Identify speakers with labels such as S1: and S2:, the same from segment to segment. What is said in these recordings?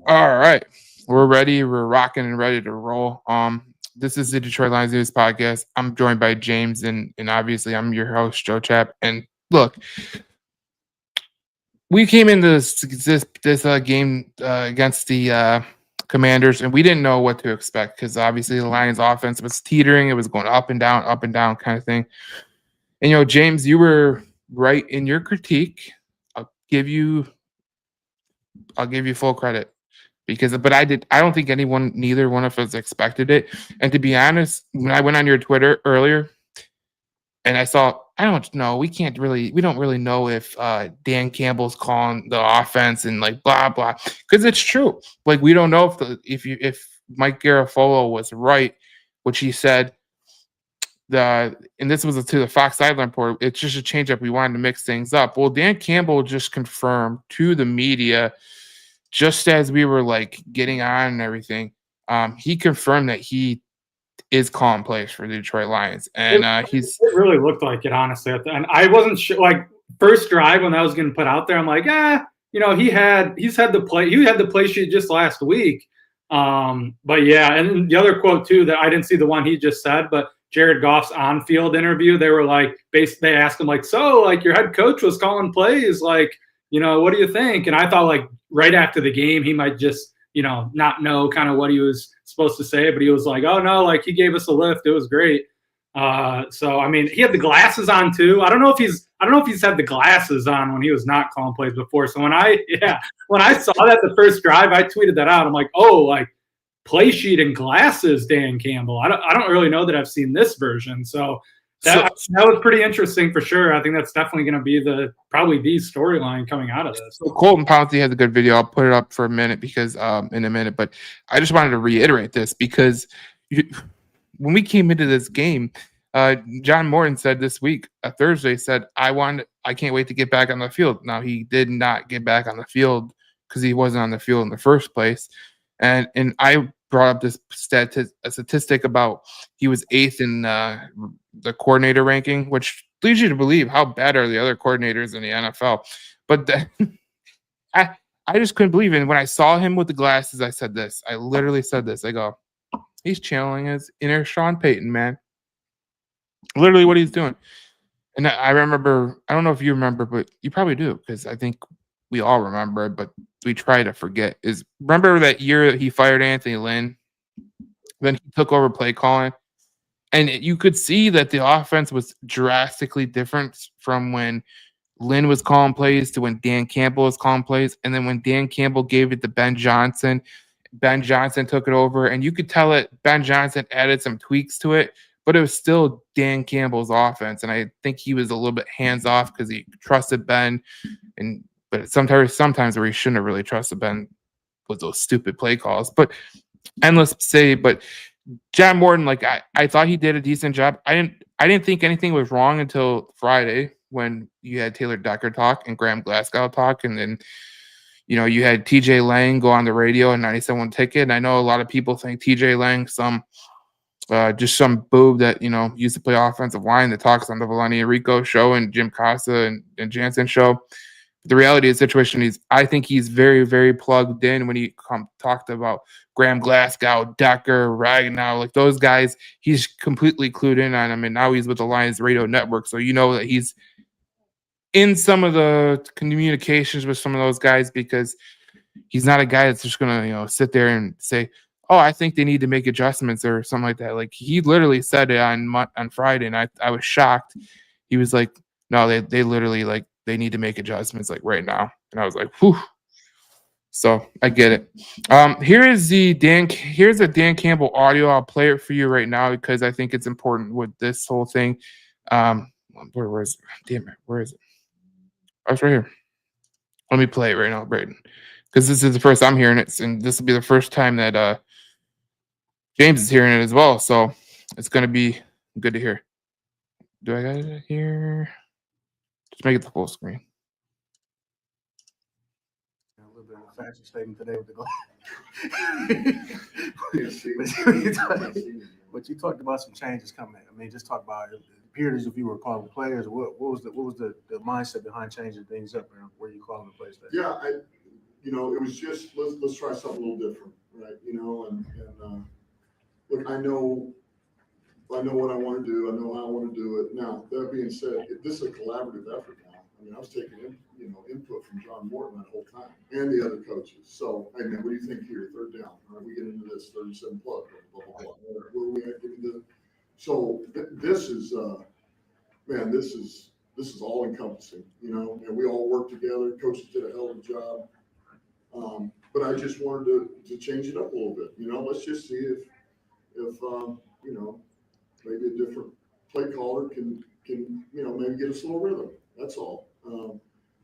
S1: All right. We're ready. We're rocking and ready to roll. This is the Detroit Lions News Podcast. I'm joined by James and obviously I'm your host, Joe Chapp. And look, we came into this game against the Commanders, and we didn't know what to expect because obviously the Lions offense was teetering, it was going up and down kind of thing. And James, you were right in your critique. I'll give you I'll give you full credit because but I don't think neither one of us expected it. And to be honest, when I went on your Twitter earlier and I don't know, we don't really know if Dan Campbell's calling the offense and like blah blah, because it's true. Like we don't know if Mike Garafolo was right, which he said and this was to the Fox sideline report. It's just a change up. We wanted to mix things up. Well, Dan Campbell just confirmed to the media, just as we were like getting on and everything. He confirmed that he is calling plays for the Detroit Lions, and
S2: it really looked like it, honestly. And I wasn't sure. Like first drive when that was getting put out there, I'm like, he had the play sheet just last week. But yeah, and the other quote too that I didn't see the one he just said, but Jared Goff's on-field interview, they were like, they asked him like, so like your head coach was calling plays, like, what do you think? And I thought like right after the game he might just not know kind of what he was supposed to say, but he was like, oh no, like he gave us a lift, it was great. So I mean, he had the glasses on too. I don't know if he's had the glasses on when he was not calling plays before. So when I saw that the first drive, I tweeted that out. I'm like, oh, like play sheet and glasses, Dan Campbell. I don't really know that I've seen this version. So that was pretty interesting for sure. I think that's definitely going to be probably the storyline coming out of this.
S1: So Colton Pouncy has a good video. I'll put it up for a minute because in a minute, but I just wanted to reiterate this because when we came into this game, John Morton said this week, Thursday, said, I can't wait to get back on the field. Now, he did not get back on the field because he wasn't on the field in the first place. And I brought up this statistic about he was 8th in the coordinator ranking, which leads you to believe how bad are the other coordinators in the NFL. But I just couldn't believe it. And when I saw him with the glasses, I said this. I literally said this. I go, he's channeling his inner Sean Payton, man. Literally what he's doing. And I remember, I don't know if you remember, but you probably do, because I think we all remember it, but we try to forget. Remember that year that he fired Anthony Lynn? Then he took over play calling. And you could see that the offense was drastically different from when Lynn was calling plays to when Dan Campbell was calling plays. And then when Dan Campbell gave it to Ben Johnson took it over. And you could tell that Ben Johnson added some tweaks to it, but it was still Dan Campbell's offense. And I think he was a little bit hands off because he trusted Ben. But sometimes where he shouldn't have really trusted Ben was those stupid play calls. But endless say, but John Morton, like I thought he did a decent job. I didn't think anything was wrong until Friday when you had Taylor Decker talk and Graham Glasgow talk, and then you had TJ Lang go on the radio and 97 Ticket. And I know a lot of people think TJ Lang just some boob that used to play offensive line that talks on the Valani Enrico show and Jim Casa and Jansen show. But the reality of the situation is, I think he's very, very plugged in when he talked about Graham Glasgow, Decker, Ragnow, like those guys. He's completely clued in on them, and now he's with the Lions Radio Network, so that he's in some of the communications with some of those guys, because he's not a guy that's just gonna sit there and say, oh, I think they need to make adjustments or something like that. Like he literally said it on Friday, and I was shocked. He was like, no, they literally like they need to make adjustments like right now, and I was like, whew. So I get it. Here's the Dan Campbell audio. I'll play it for you right now because I think it's important with this whole thing. Where is it? Damn it, where is it? Oh, it's right here. Let me play it right now, Brayden, because this is the first I'm hearing it, and this will be the first time that James is hearing it as well. So it's gonna be good to hear. Do I got it here? Just make it the full screen.
S3: A little bit of a fashion statement today with the but you talked about some changes coming. I mean, just talk about it appeared as if you were calling the players. What was the mindset behind changing things up, and where you calling the plays?
S4: Yeah, you know, it was just let's try something a little different, right? You know, and look, I know what I want to do. I know how I want to do it. Now, that being said, this is a collaborative effort now. I mean, I was taking input from John Morton that whole time and the other coaches. So, hey man, what do you think here? Third down. All right, we get into this 37 plus. Blah, blah, blah. Where are we at? So this is man, this is all encompassing, you know, and we all work together. Coaches did a hell of a job. But I just wanted to change it up a little bit. You know, let's just see if you know, maybe a different play caller can you know, maybe get us a little rhythm. That's all.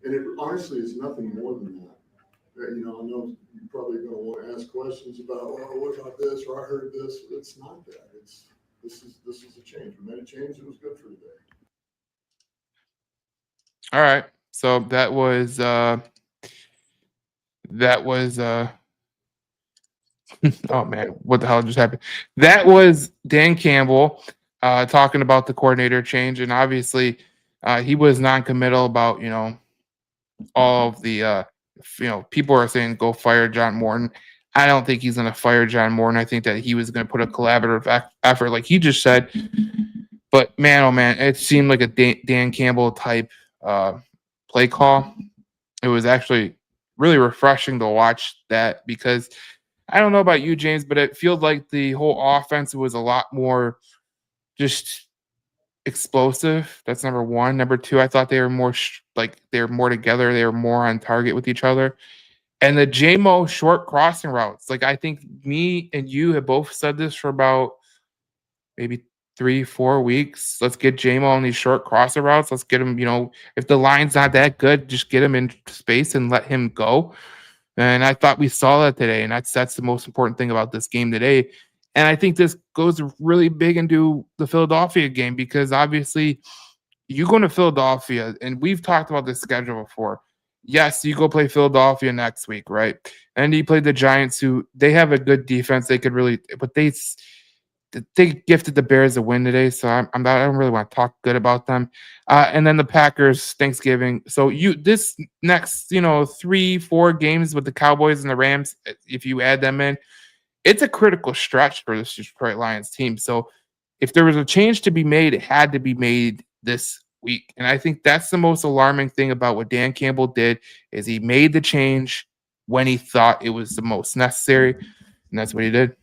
S4: And it honestly is nothing more than that. You know, I know you're probably going to want to ask questions about, oh, what about this, or I heard this. It's not that. This is a change. We made a change. It was good for today.
S1: All right. So that was oh man, what the hell just happened? That was Dan Campbell talking about the coordinator change, and obviously he was non-committal about, you know, all of the you know, people are saying go fire John Morton. I don't think he's going to fire John Morton. I think that he was going to put a collaborative effort, like he just said. But man, oh man, it seemed like a Dan Campbell type play call. It was actually really refreshing to watch that, because I don't know about you, James, but it feels like the whole offense was a lot more just explosive. That's number one. Number two, I thought they were more they were more together. They were more on target with each other. And the JMO short crossing routes, like I think me and you have both said this for about maybe 3-4 weeks. Let's get JMO on these short crossing routes. Let's get him, you know, if the line's not that good, just get him in space and let him go. And I thought we saw that today, and that's the most important thing about this game today. And I think this goes really big into the Philadelphia game, because obviously you go to Philadelphia, and we've talked about this schedule before. Yes, you go play Philadelphia next week, right? And you play the Giants, who they have a good defense. They could really, but they gifted the Bears a win today, so I don't really want to talk good about them. And then the Packers Thanksgiving. So this next 3-4 games with the Cowboys and the Rams, if you add them in, it's a critical stretch for this Detroit Lions team. So if there was a change to be made, it had to be made this week. And I think that's the most alarming thing about what Dan Campbell did, is he made the change when he thought it was the most necessary, and that's what he did.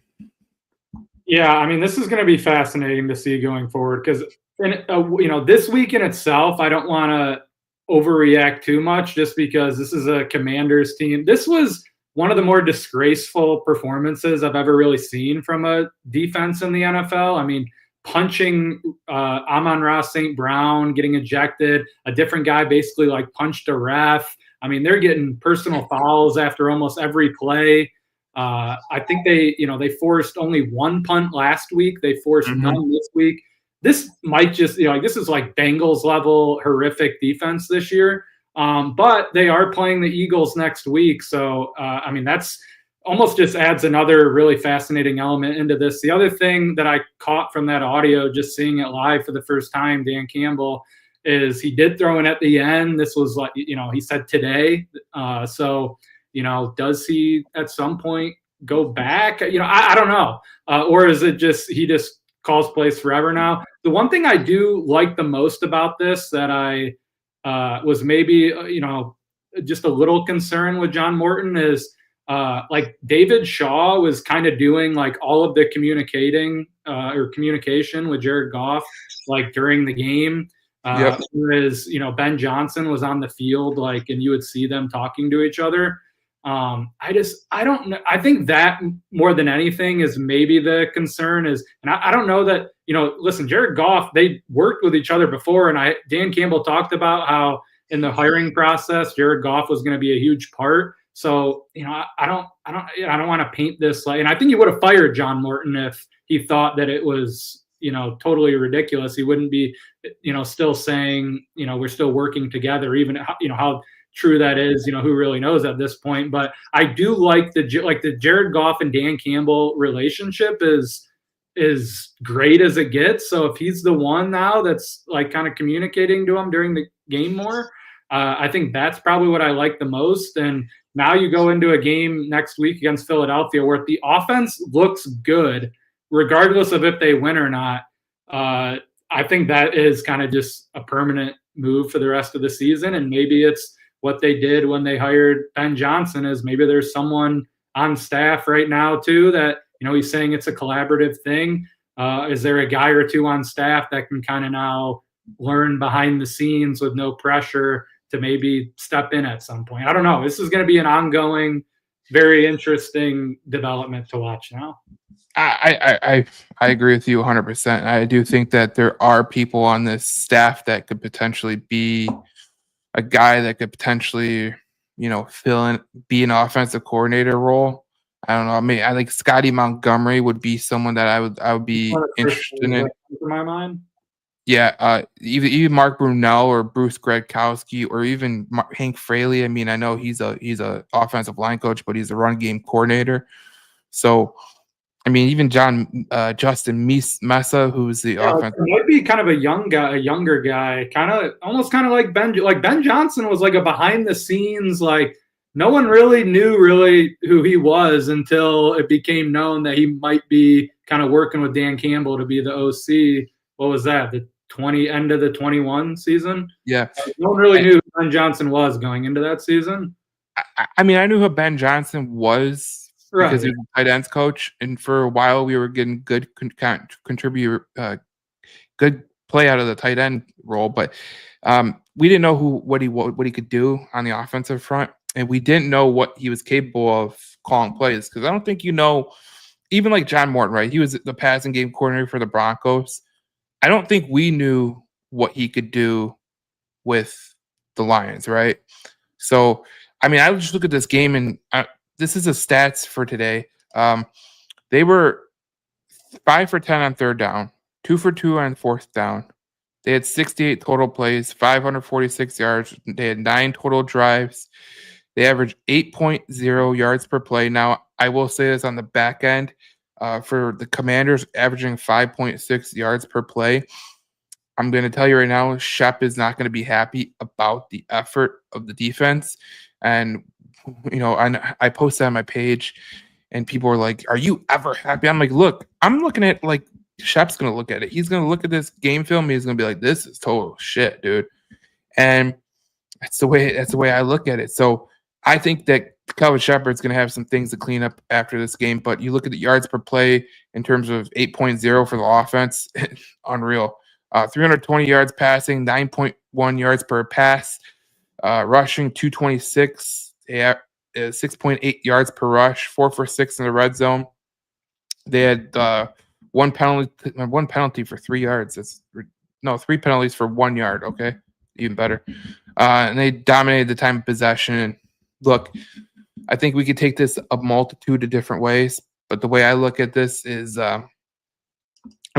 S2: Yeah, I mean, this is going to be fascinating to see going forward, because this week in itself, I don't want to overreact too much, just because this is a Commanders team. This was one of the more disgraceful performances I've ever really seen from a defense in the NFL. I mean, punching Amon-Ra St. Brown, getting ejected, a different guy basically like punched a ref. I mean, they're getting personal fouls after almost every play. I think they forced only one punt last week. They forced none this week. This might just, this is like Bengals level horrific defense this year. But they are playing the Eagles next week. So, I mean, that's almost just adds another really fascinating element into this. The other thing that I caught from that audio, just seeing it live for the first time, Dan Campbell, is he did throw in at the end. This was like, he said today. So, does he at some point go back? I don't know. Or is it just he just calls plays forever now? The one thing I do like the most about this, that I was maybe, just a little concerned with John Morton, is like David Shaw was kind of doing like all of the communication with Jared Goff, like during the game. Whereas, Ben Johnson was on the field, like, and you would see them talking to each other. I don't know. I think that more than anything is maybe the concern is, and I don't know that, listen, Jared Goff, they worked with each other before. And Dan Campbell talked about how in the hiring process, Jared Goff was going to be a huge part. So, I don't want to paint this like, and I think he would have fired John Morton if he thought that it was, totally ridiculous. He wouldn't be, still saying, we're still working together, even, how true that is, who really knows at this point. But I do like the Jared Goff and Dan Campbell relationship is great as it gets. So if he's the one now that's like kind of communicating to him during the game more, I think that's probably what I like the most. And now you go into a game next week against Philadelphia where the offense looks good, regardless of if they win or not. I think that is kind of just a permanent move for the rest of the season. And maybe it's what they did when they hired Ben Johnson, is maybe there's someone on staff right now too that, he's saying it's a collaborative thing. Is there a guy or two on staff that can kind of now learn behind the scenes with no pressure to maybe step in at some point? I don't know. This is going to be an ongoing, very interesting development to watch now.
S1: I agree with you 100%. I do think that there are people on this staff that could potentially be a guy that could potentially, fill in, be an offensive coordinator role. I don't know. I mean, I think Scotty Montgomery would be someone that I would be interested in.
S2: In my mind.
S1: Yeah, even Mark Brunell or Bruce Gradkowski or even Hank Fraley. I mean, I know he's a offensive line coach, but he's a run game coordinator. So, I mean, even Justin Mesa, who's the offensive.
S2: It might be kind of a younger guy, almost like Ben. Like Ben Johnson was like a behind the scenes, like no one really knew who he was until it became known that he might be kind of working with Dan Campbell to be the OC. What was that? The end of the 21 season?
S1: Yeah.
S2: No one really knew who Ben Johnson was going into that season.
S1: I mean, I knew who Ben Johnson was because he was a tight ends coach, and for a while we were getting good good play out of the tight end role, but we didn't know what he could do on the offensive front, and we didn't know what he was capable of calling plays, because I don't think even like John Morton, right? He was the passing game coordinator for the Broncos. I don't think we knew what he could do with the Lions, right? So, I mean, I would just look at this game, and this is the stats for today. They were 5 for 10 on third down, 2 for 2 on fourth down. They had 68 total plays, 546 yards. They had 9 total drives. They averaged 8.0 yards per play. Now, I will say this on the back end. For the Commanders, averaging 5.6 yards per play. I'm going to tell you right now, Chapp is not going to be happy about the effort of the defense. And, I posted on my page, and people were like, are you ever happy? I'm like, look, I'm looking at, like, Chapp's going to look at it. He's going to look at this game film. He's going to be like, this is total shit, dude. And that's the way I look at it. So I think that Kelvin Shepherd's going to have some things to clean up after this game, but you look at the yards per play in terms of 8.0 for the offense, unreal. 320 yards passing, 9.1 yards per pass, rushing 226, 6.8 yards per rush, 4 for 6 in the red zone. They had one penalty for 3 yards. 3 penalties for 1 yard. Okay, even better. And they dominated the time of possession. Look, I think we could take this a multitude of different ways, but the way I look at this is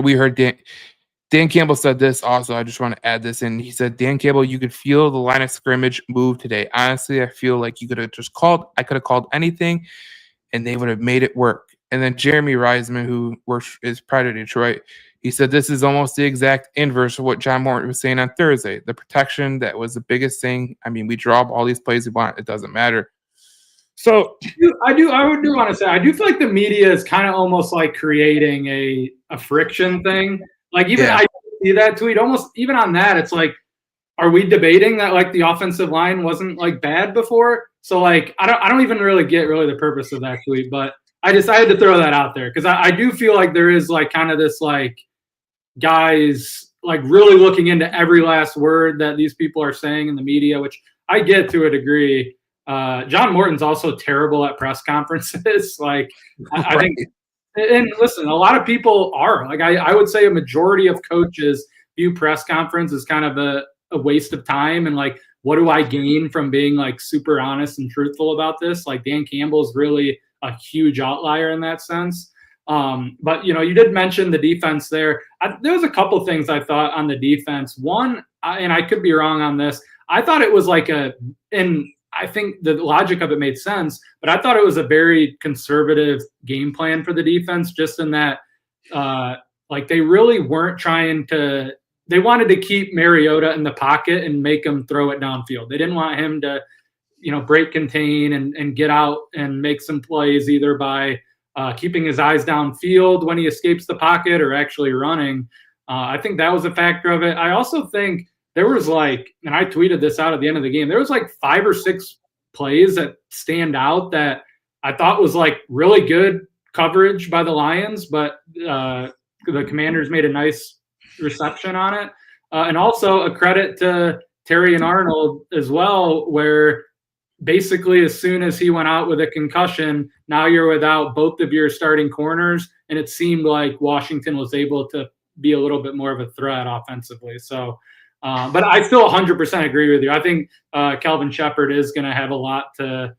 S1: we heard Dan Campbell said this also. I just want to add this in. He said, Dan Campbell, you could feel the line of scrimmage move today. Honestly, I feel like you could have just called. I could have called anything, and they would have made it work. And then Jeremy Reisman, who is proud of Detroit, he said this is almost the exact inverse of what John Morton was saying on Thursday. The protection, that was the biggest thing. I mean, we draw up all these plays we want. It doesn't matter. So
S2: I do want to say, I do feel like the media is kind of almost like creating a friction thing. Like I see that tweet almost even on that. It's like, are we debating that like the offensive line wasn't like bad before? So like, I don't even really get the purpose of that tweet, but I decided to throw that out there because I do feel like there is like kind of this like guys like really looking into every last word that these people are saying in the media, which I get to a degree. John Morton's also terrible at press conferences. Like I think, and listen, a lot of people are like, I would say a majority of coaches view press conference as kind of a waste of time. And like, what do I gain from being like super honest and truthful about this? Like Dan Campbell's really a huge outlier in that sense. But you did mention the defense there. There was a couple things I thought on the defense. One, and I could be wrong on this, I thought it was like and I think the logic of it made sense, but I thought it was a very conservative game plan for the defense, just in that like they really weren't trying to they wanted to keep Mariota in the pocket and make him throw it downfield. They didn't want him to, break contain and get out and make some plays either by keeping his eyes downfield when he escapes the pocket or actually running. I think that was a factor of it. I also think there was and I tweeted this out at the end of the game, there was 5 or 6 plays that stand out that I thought was really good coverage by the Lions, but the Commanders made a nice reception on it. And also a credit to Terry and Arnold as well, where basically as soon as he went out with a concussion, now you're without both of your starting corners, and it seemed like Washington was able to be a little bit more of a threat offensively. So, but I still 100% agree with you. I think Calvin Shepard is going to have a lot to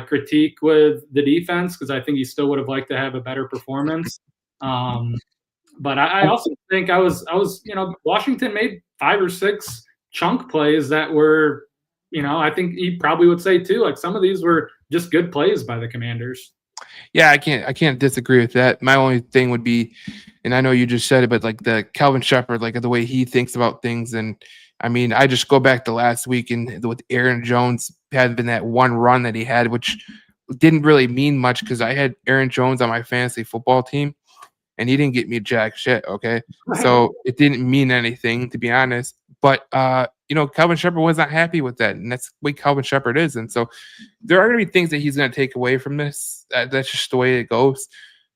S2: critique with the defense, because I think he still would have liked to have a better performance. But I also think Washington made 5 or 6 chunk plays that were, I think he probably would say too, some of these were just good plays by the Commanders.
S1: Yeah, I can't disagree with that. My only thing would be, and I know you just said it, but the Calvin Shepard, the way he thinks about things. And I mean, I just go back to last week and with Aaron Jones had been that one run that he had, which didn't really mean much because I had Aaron Jones on my fantasy football team and he didn't get me jack shit. Okay. So it didn't mean anything, to be honest. But, Calvin Shepard was not happy with that. And that's the way Calvin Shepard is. And so there are going to be things that he's going to take away from this. That's just the way it goes.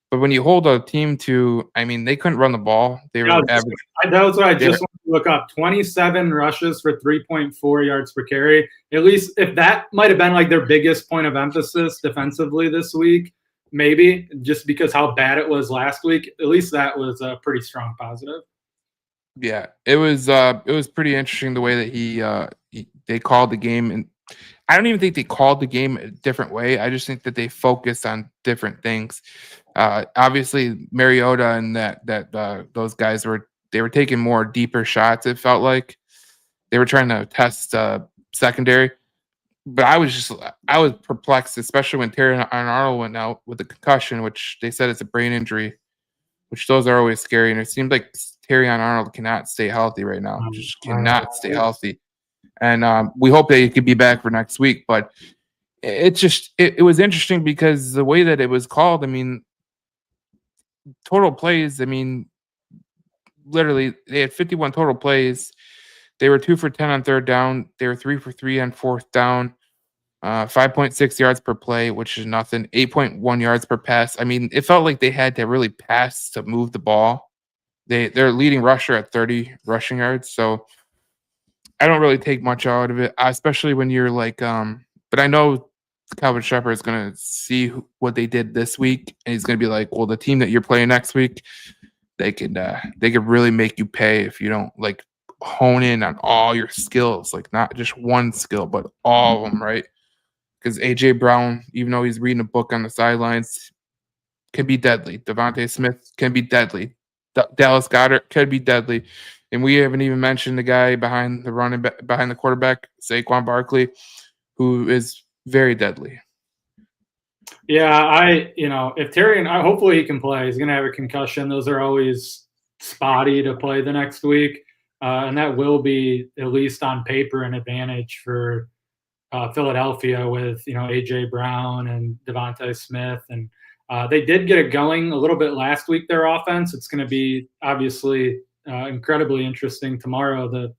S1: But when you hold a team to, they couldn't run the ball. They were average.
S2: That was what I just wanted to look up. 27 rushes for 3.4 yards per carry. At least if that might have been their biggest point of emphasis defensively this week, maybe just because how bad it was last week, at least that was a pretty strong positive.
S1: Yeah, it was pretty interesting the way that they called the game, and I don't even think they called the game a different way. I just think that they focused on different things. Obviously, Mariota and those guys were taking more deeper shots. It felt like they were trying to test secondary, but I was perplexed, especially when Terry and Arnold went out with a concussion, which they said it's a brain injury, which those are always scary. And it seemed like Terry and Arnold cannot stay healthy right now. Just cannot stay healthy. And we hope that he could be back for next week. But it was interesting because the way that it was called, total plays, literally they had 51 total plays. They were 2 for 10 on third down. They were 3 for 3 on fourth down. 5.6 yards per play, which is nothing. 8.1 yards per pass. It felt like they had to really pass to move the ball. They're leading rusher at 30 rushing yards. So I don't really take much out of it, especially when you're but I know Calvin Shepard is going to see what they did this week. And he's going to be like, well, the team that you're playing next week, they could really make you pay if you don't hone in on all your skills, not just one skill, but all of them, right? Because A.J. Brown, even though he's reading a book on the sidelines, can be deadly. Devontae Smith can be deadly. Dallas Goedert could be deadly. And we haven't even mentioned the guy behind the quarterback, Saquon Barkley, who is very deadly.
S2: Yeah, if Terry hopefully he can play. He's going to have a concussion. Those are always spotty to play the next week. And that will be, at least on paper, an advantage for Philadelphia with, A.J. Brown and Devontae Smith. And they did get it going a little bit last week, their offense. It's going to be obviously incredibly interesting tomorrow, the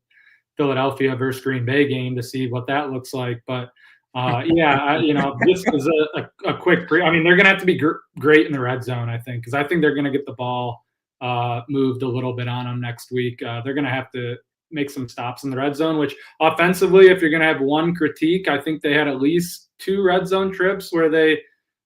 S2: Philadelphia versus Green Bay game, to see what that looks like. But just as a quick they're going to have to be great in the red zone, I think, because I think they're going to get the ball moved a little bit on them next week. They're going to have to make some stops in the red zone, which offensively, if you're going to have one critique, I think they had at least 2 red zone trips where they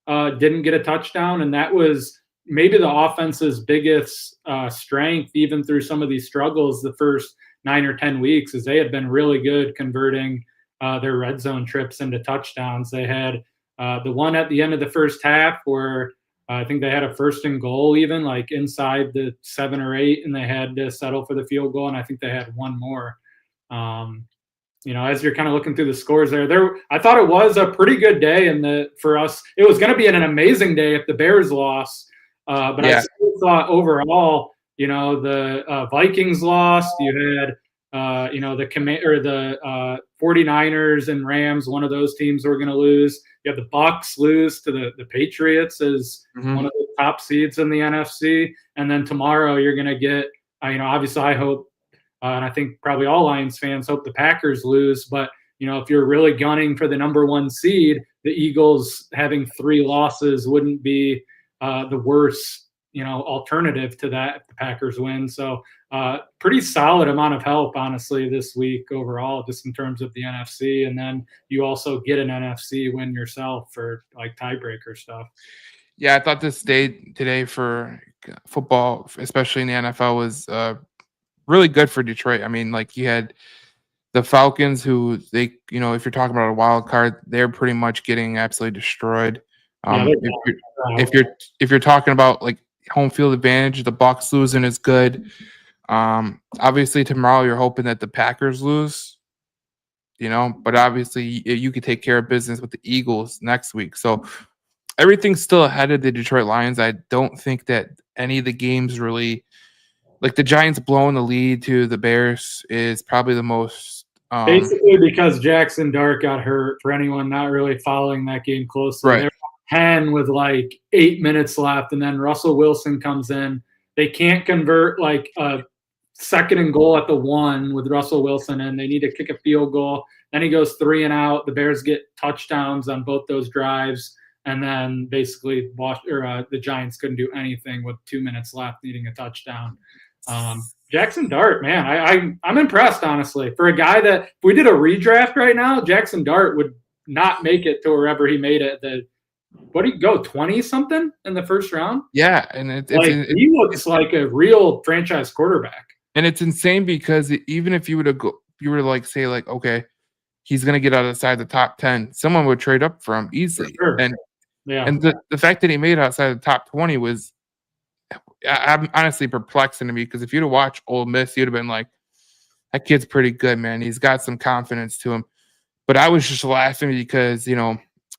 S2: didn't get a touchdown. And that was maybe the offense's biggest strength, even through some of these struggles the first 9 or 10 weeks, is they had been really good converting their red zone trips into touchdowns. They had the one at the end of the first half where I think they had a 1st and goal, even inside the 7 or 8, and they had to settle for the field goal. And I think they had one more. As you're kind of looking through the scores there, I thought it was a pretty good day. For us, it was going to be an amazing day if the Bears lost. But yeah. I still thought overall, the Vikings lost. You had the 49ers and Rams. One of those teams were going to lose. You have the Bucks lose to the Patriots as one of the top seeds in the NFC. And then tomorrow you're going to get, obviously I hope, and I think probably all Lions fans hope the Packers lose. But, if you're really gunning for the number 1 seed, the Eagles having 3 losses wouldn't be the worst, alternative to that if the Packers win. So pretty solid amount of help, honestly, this week overall, just in terms of the NFC. And then you also get an NFC win yourself for like tiebreaker stuff.
S1: Yeah, I thought this day today for football, especially in the NFL, was really good for Detroit. I mean, like you had the Falcons, who if you're talking about a wild card, they're pretty much getting absolutely destroyed. If you're talking about like home field advantage, the Bucs losing is good. Obviously tomorrow you're hoping that the Packers lose, but obviously you could take care of business with the Eagles next week. So everything's still ahead of the Detroit Lions. I don't think that any of the games really, like the Giants blowing the lead to the Bears is probably the most.
S2: Basically because Jackson Dart got hurt, for anyone not really following that game closely.
S1: Right.
S2: They're 10 with like 8 minutes left, and then Russell Wilson comes in. They can't convert like a 2nd and goal at the 1 with Russell Wilson, and they need to kick a field goal. Then he goes 3 and out. The Bears get touchdowns on both those drives, and then basically the Giants couldn't do anything with 2 minutes left, needing a touchdown. Jackson Dart, man, I'm impressed, honestly. For a guy that, if we did a redraft right now, Jackson Dart would not make it to wherever he made it. What did he go, 20-something in the first round?
S1: Yeah, and
S2: he looks like a real franchise quarterback.
S1: And it's insane because even if you were to say okay, he's going to get out outside the top 10, someone would trade up for him easily.
S2: Sure.
S1: And the fact that he made it outside the top 20 was, I'm honestly perplexing to me, because if you'd have watched Ole Miss, you'd have been like, that kid's pretty good, man. He's got some confidence to him. But I was just laughing because,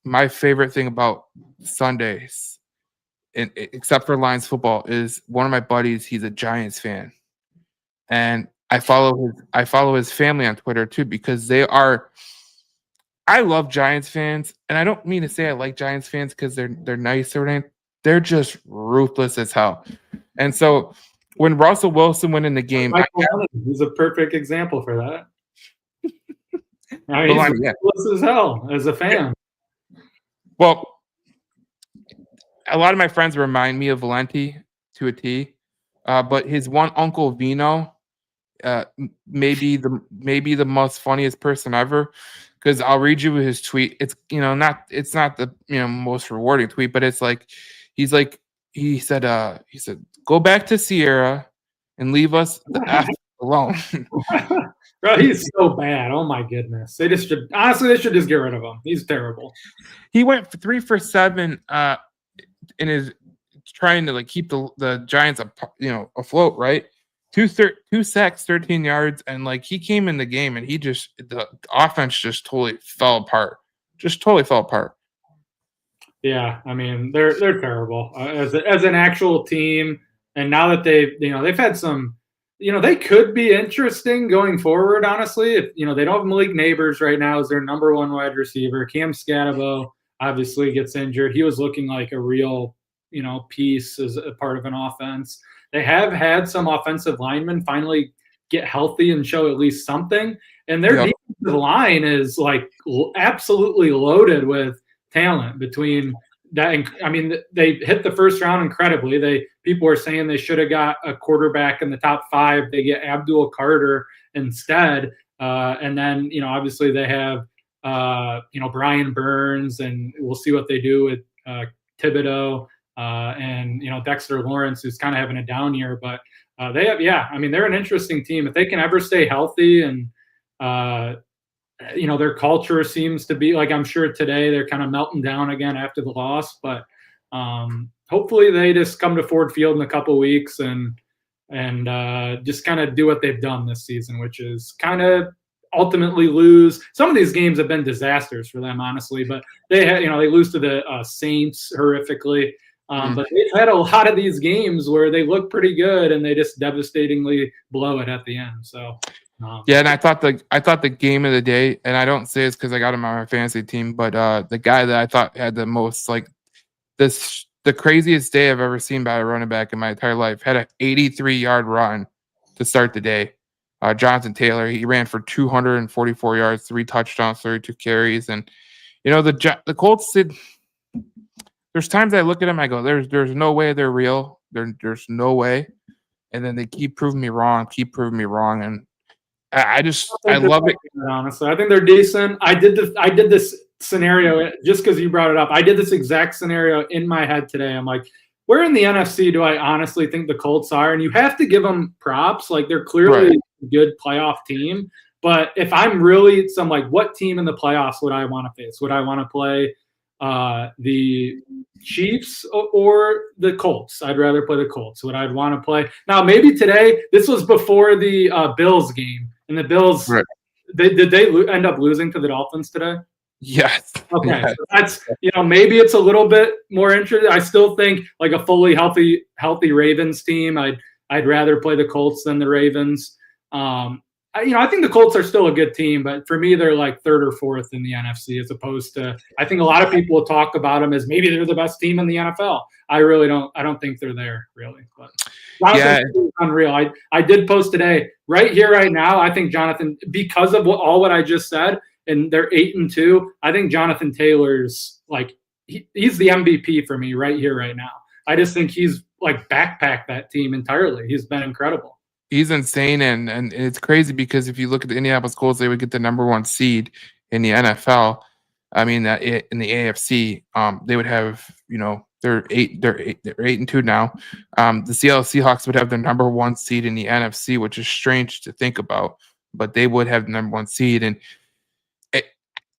S1: my favorite thing about Sundays, except for Lions football, is one of my buddies, he's a Giants fan. And I follow his family on Twitter too, because I love Giants fans, and I don't mean to say I like Giants fans because they're nice or anything. They're just ruthless as hell. And so when Russell Wilson went in the game,
S2: he's a perfect example for that. He's ruthless as hell as a fan.
S1: Well, a lot of my friends remind me of Valenti to a T, but his one uncle Vino, maybe the most funniest person ever. Because I'll read you his tweet. It's not the most rewarding tweet, but it's like he said go back to Sierra and leave us the F alone.
S2: Bro, he's so bad. Oh my goodness. They should just get rid of him. He's terrible.
S1: He went 3 for 7 in his trying to keep the Giants afloat, right? 2 sacks, 13 yards, and he came in the game and the offense just totally fell apart. Just totally fell apart.
S2: Yeah, I mean they're terrible as an actual team, and now that they've had some, they could be interesting going forward. Honestly, if they don't have Malik Neighbors right now as their number 1 wide receiver. Cam Scatabo obviously gets injured. He was looking like a real piece as a part of an offense. They have had some offensive linemen finally get healthy and show at least something, and their defensive line is absolutely loaded with talent between that. I mean, they hit the first round incredibly. People are saying they should have got a quarterback in the top 5. They get Abdul Carter instead. And then, obviously they have, Brian Burns, and we'll see what they do with Thibodeau and, Dexter Lawrence, who's kind of having a down year. But they're an interesting team. If they can ever stay healthy and, their culture seems to be I'm sure today they're kind of melting down again after the loss, but hopefully they just come to Ford Field in a couple of weeks and just kind of do what they've done this season, which is kind of ultimately lose. Some of these games have been disasters for them, honestly, but they lose to the Saints horrifically. But they've had a lot of these games where they look pretty good and they just devastatingly blow it at the end. So
S1: yeah, and I thought the game of the day, and I don't say this because I got him on my fantasy team, but the guy that I thought had the most the craziest day I've ever seen by a running back in my entire life had an 83-yard run to start the day. Jonathan Taylor, he ran for 244 yards, 3 touchdowns, 32 carries, and the Colts did. There's times I look at them, I go, there's no way they're real. There's no way, and then they keep proving me wrong, and I love it.
S2: Honestly, I think they're decent. I did this scenario just because you brought it up. I did this exact scenario in my head today. I'm like, where in the NFC do I honestly think the Colts are? And you have to give them props. Like, they're clearly a good playoff team. But if I'm really, so I'm like, what team in the playoffs would I want to face? Would I want to play the Chiefs or the Colts? I'd rather play the Colts. Would I want to play? Now, maybe today, this was before the Bills game. And the Bills, did they end up losing to the Dolphins today?
S1: Yes.
S2: Okay.
S1: Yes.
S2: So that's, maybe it's a little bit more interesting. I still think like a fully healthy Ravens team, I'd rather play the Colts than the Ravens. I think the Colts are still a good team, but for me, they're like 3rd or 4th in the NFC as opposed to, I think a lot of people will talk about them as maybe they're the best team in the NFL. I really don't. I don't think they're there really. But Jonathan is unreal. I did post today, right here, right now. I think Jonathan, because of all what I just said, and they're 8-2. I think Jonathan Taylor's like he's the MVP for me right here, right now. I just think he's like backpacked that team entirely. He's been incredible.
S1: He's insane, and it's crazy because if you look at the Indianapolis Colts, they would get the number 1 seed in the NFL. I mean, in the AFC, they would have, they're 8-2 now. The Seattle Seahawks would have their number 1 seed in the NFC, which is strange to think about, but they would have the number 1 seed, and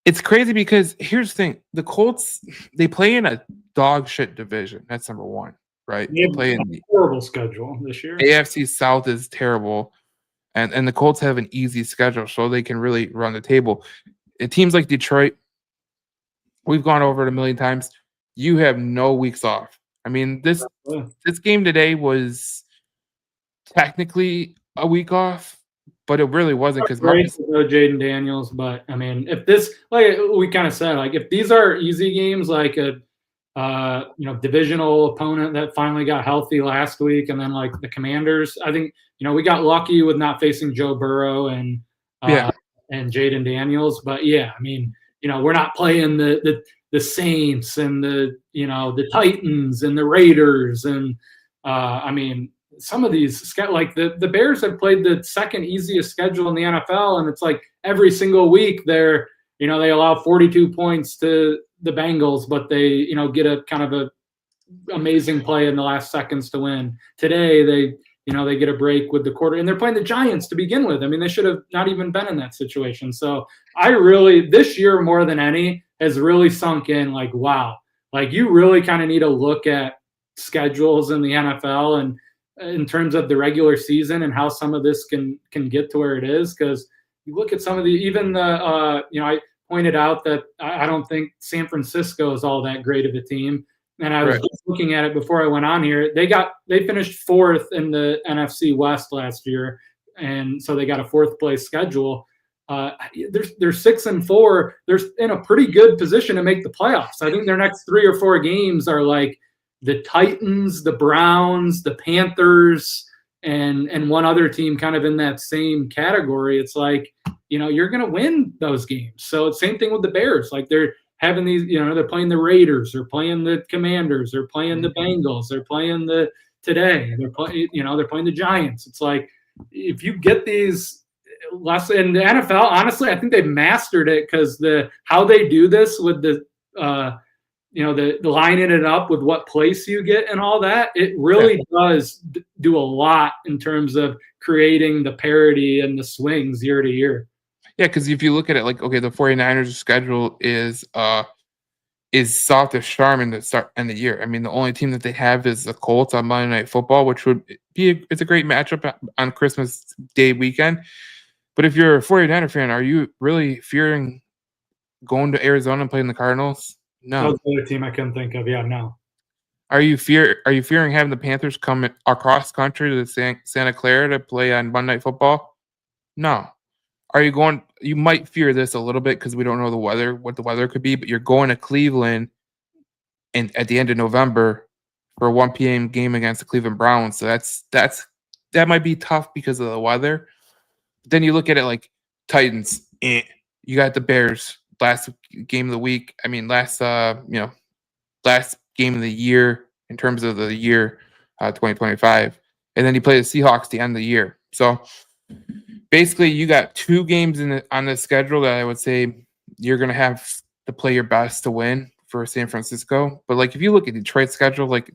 S1: it's crazy because here's the thing: the Colts, they play in a dog shit division. That's number 1. Right,
S2: they play in a horrible schedule this year.
S1: AFC South is terrible, and the Colts have an easy schedule, so they can really run the table. Teams like Detroit, we've gone over it a million times. You have no weeks off. I mean, this game today was technically a week off, but it really wasn't because
S2: Jaden Daniels. But I mean, if this, like we kind of said, like if these are easy games, like a divisional opponent that finally got healthy last week, and then like the Commanders, I think we got lucky with not facing Joe Burrow and Jaden Daniels, but I mean, we're not playing the Saints and the Titans and the Raiders, and I mean, some of these like the Bears have played the 2nd easiest schedule in the NFL, and it's like every single week they allow 42 points to the Bengals, but they, get a kind of a amazing play in the last seconds to win. Today, they get a break with the quarter, and they're playing the Giants to begin with. I mean, they should have not even been in that situation. So this year more than any has really sunk in like, wow, like you really kind of need to look at schedules in the NFL and in terms of the regular season and how some of this can get to where it is. Cause you look at some of I pointed out that I don't think San Francisco is all that great of a team. And I was just looking at it before I went on here. They finished 4th in the NFC West last year. And so they got a 4th place schedule. They're 6-4. They're in a pretty good position to make the playoffs. I think their next 3 or 4 games are like the Titans, the Browns, the Panthers, and one other team kind of in that same category. It's like, you're going to win those games. So same thing with the Bears. Like they're having these, they're playing the Raiders, they're playing the Commanders, they're playing the Bengals, they're playing they're playing the Giants. It's like, if you get these less in the NFL, honestly, I think they've mastered it because how they do this with the lining it up with what place you get and all that, it really does do a lot in terms of creating the parity and the swings year to year.
S1: Yeah, because if you look at it, like, okay, the 49ers schedule is soft as charm in the year. I mean, the only team that they have is the Colts on Monday Night Football, which would be it's a great matchup on Christmas Day weekend. But if you're a 49er fan, are you really fearing going to Arizona and playing the Cardinals? No.
S2: That was the other team I couldn't think of. Yeah, no.
S1: Are you fearing having the Panthers come across country to Santa Clara to play on Monday Night Football? No. Are you going? You might fear this a little bit because we don't know what the weather could be. But you're going to Cleveland, and at the end of November for a 1 p.m. game against the Cleveland Browns. So that might be tough because of the weather. But then you look at it like Titans. You got the Bears last game of the week. I mean, last game of the year in terms of the year 2025, and then you play the Seahawks the end of the year. So basically, you got 2 games on the schedule that I would say you're going to have to play your best to win for San Francisco. But like if you look at Detroit's schedule, like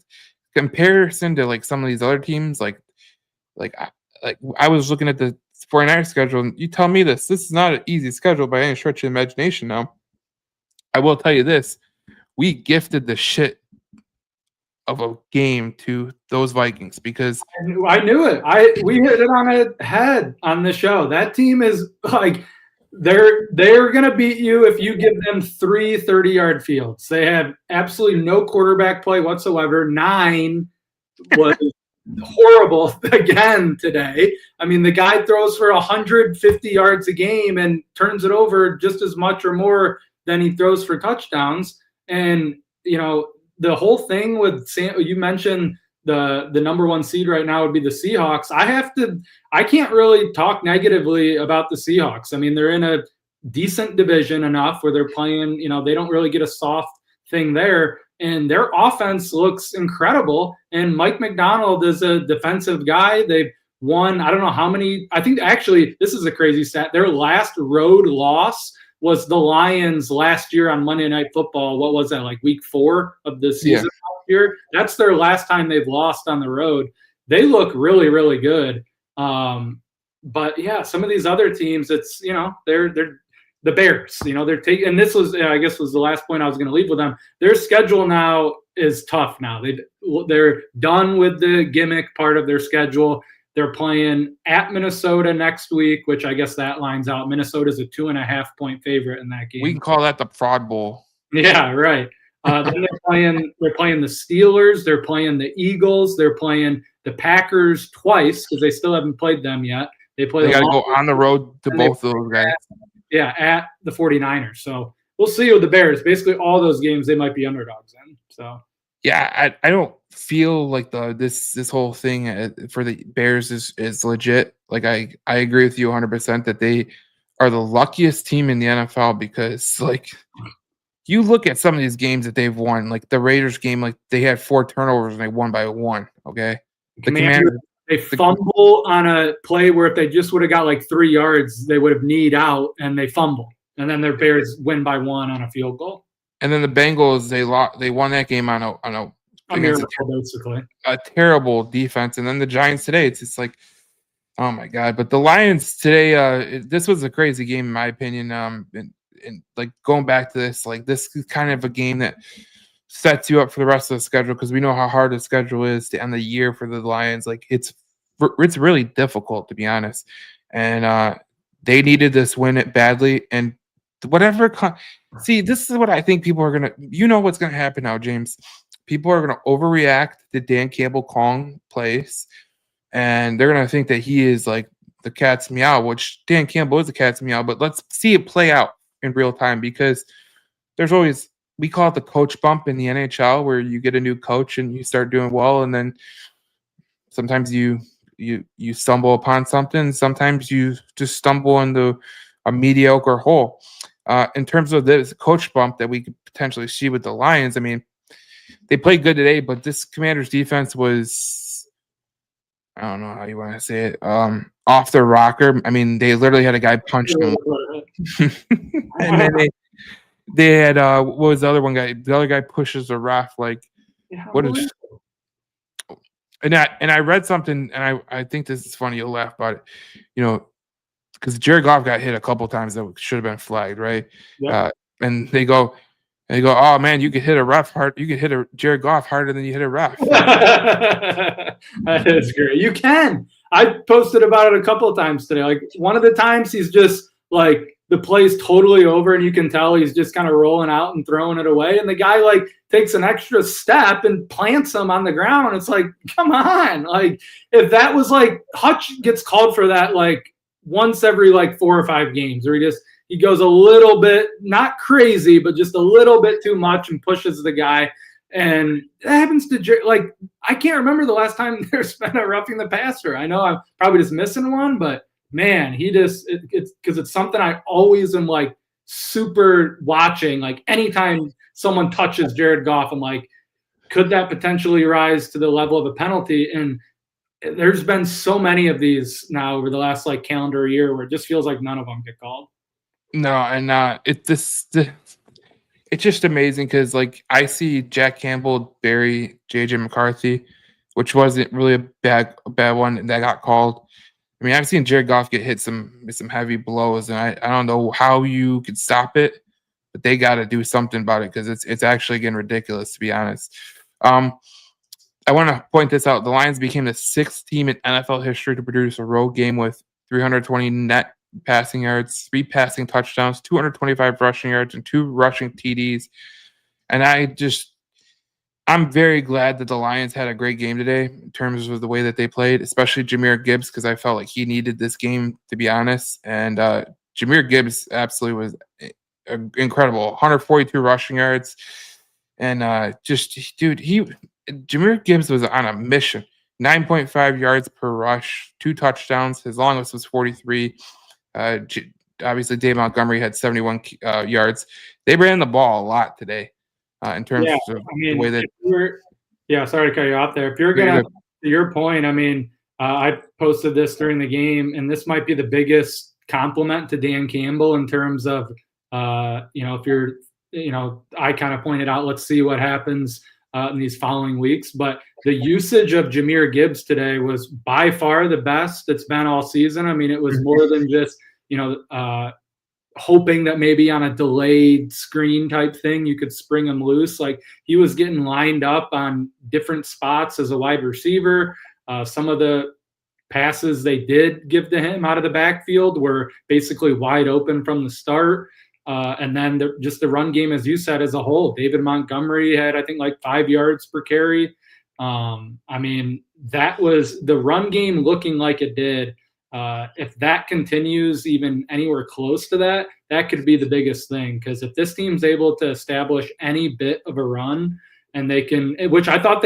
S1: comparison to like some of these other teams, like I was looking at the 49ers schedule, and you tell me this is not an easy schedule by any stretch of imagination. Now, I will tell you this: we gifted the shit of a game to those Vikings because
S2: I knew it. We hit it on a head on the show. That team is like they're gonna beat you if you give them 3 30-yard fields. They have absolutely no quarterback play whatsoever. 9 was horrible again today. I mean, the guy throws for 150 yards a game and turns it over just as much or more than he throws for touchdowns. And the whole thing with you mentioned the number 1 seed right now would be the Seahawks. I can't really talk negatively about the Seahawks. I mean, they're in a decent division enough where they're playing, they don't really get a soft thing there. And their offense looks incredible. And Mike McDonald is a defensive guy. They've won, I don't know how many. I think actually this is a crazy stat. Their last road loss was the Lions last year on Monday Night Football. What was that, like week 4 of the season last year? That's their last time they've lost on the road. They look really, really good. But yeah, some of these other teams, it's, they're the Bears, they're taking, and this was, I guess was the last point I was going to leave with them. Their schedule now is tough now. They're done with the gimmick part of their schedule. They're playing at Minnesota next week, which I guess that lines out. Minnesota's a 2.5-point favorite in that game.
S1: We can call that the Fraud Bowl.
S2: Yeah, right. Then they're playing the Steelers. They're playing the Eagles. They're playing the Packers twice because they still haven't played them yet. They got
S1: to go on the road to both of those guys.
S2: At the 49ers. So we'll see with the Bears. Basically, all those games they might be underdogs in. So
S1: yeah, I don't feel like this whole thing for the Bears is legit. Like I agree with you 100% that they are the luckiest team in the NFL because like you look at some of these games that they've won, like the Raiders game, like they had 4 turnovers and they won by 1. Okay, the Commanders.
S2: They fumble on a play where if they just would have got like 3 yards, they would have kneed out, and they fumble. And then their Bears win by 1 on a field goal. And
S1: then the Bengals, they won that game on a terrible defense. And then the Giants today, it's just like, oh my God. But the Lions today, this was a crazy game in my opinion. And like going back to this, like this is kind of a game that sets you up for the rest of the schedule because we know how hard the schedule is to end the year for the Lions. Like it's really difficult, to be honest. And they needed this win it badly. And whatever see, this is what I think people are gonna. What's gonna happen now, James. People are gonna overreact to Dan Campbell calling plays, and they're gonna think that he is like the cat's meow, which Dan Campbell is the cat's meow. But let's see it play out in real time because there's always. We call it the coach bump in the NHL where you get a new coach and you start doing well. And then sometimes you stumble upon something. Sometimes you just stumble into a mediocre hole. In terms of this coach bump that we could potentially see with the Lions, I mean, they played good today, but this Commanders defense was, I don't know how you want to say it, off the rocker. I mean, they literally had a guy punch them. And then they had what was the other one guy? The other guy pushes the ref like what is? And I read something and I think this is funny. You'll laugh about it, because Jared Goff got hit a couple times that should have been flagged, right? Yep. And they go, oh man, you could hit a ref hard. You could hit a Jared Goff harder than you hit a ref.
S2: That is great. You can. I posted about it a couple of times today. Like one of the times he's just like. the play's totally over and you can tell he's just kind of rolling out and throwing it away. And the guy like takes an extra step and plants him on the ground. And it's like, come on. Like if that was like Hutch gets called for that, like once every like 4 or 5 games, or he goes a little bit, not crazy, but just a little bit too much and pushes the guy. And that happens to, like, I can't remember the last time there's been a roughing the passer. I know I'm probably just missing one, but man, it's because it's something I always am like super watching. Like anytime someone touches Jared Goff, I'm like, could that potentially rise to the level of a penalty? And there's been so many of these now over the last like calendar year where it just feels like none of them get called.
S1: No, and it's just amazing because like I see Jack Campbell bury JJ McCarthy, which wasn't really a bad one that got called. I mean, I've seen Jared Goff get hit with some heavy blows, and I don't know how you could stop it, but they got to do something about it because it's actually getting ridiculous, to be honest. I want to point this out. The Lions became the 6th team in NFL history to produce a road game with 320 net passing yards, 3 passing touchdowns, 225 rushing yards, and 2 rushing TDs. And I'm very glad that the Lions had a great game today in terms of the way that they played, especially Jahmyr Gibbs, because I felt like he needed this game, to be honest. And Jahmyr Gibbs absolutely was incredible. 142 rushing yards. And Jahmyr Gibbs was on a mission. 9.5 yards per rush, 2 touchdowns. His longest was 43. Obviously, Dave Montgomery had 71 yards. They ran the ball a lot today in terms of the way that.
S2: Sorry to cut you off there. If you're going to your point, I mean, I posted this during the game, and this might be the biggest compliment to Dan Campbell in terms of, if you're, I kind of pointed out, let's see what happens in these following weeks. But the usage of Jahmyr Gibbs today was by far the best it's been all season. I mean, it was more than just, hoping that maybe on a delayed screen type thing, you could spring him loose. Like he was getting lined up on different spots as a wide receiver. Some of the passes they did give to him out of the backfield were basically wide open from the start. And then just the run game, as you said, as a whole, David Montgomery had, I think, like 5 yards per carry. I mean, that was the run game looking like it did. If that continues even anywhere close to that, that could be the biggest thing. Because if this team's able to establish any bit of a run, and they can, which I thought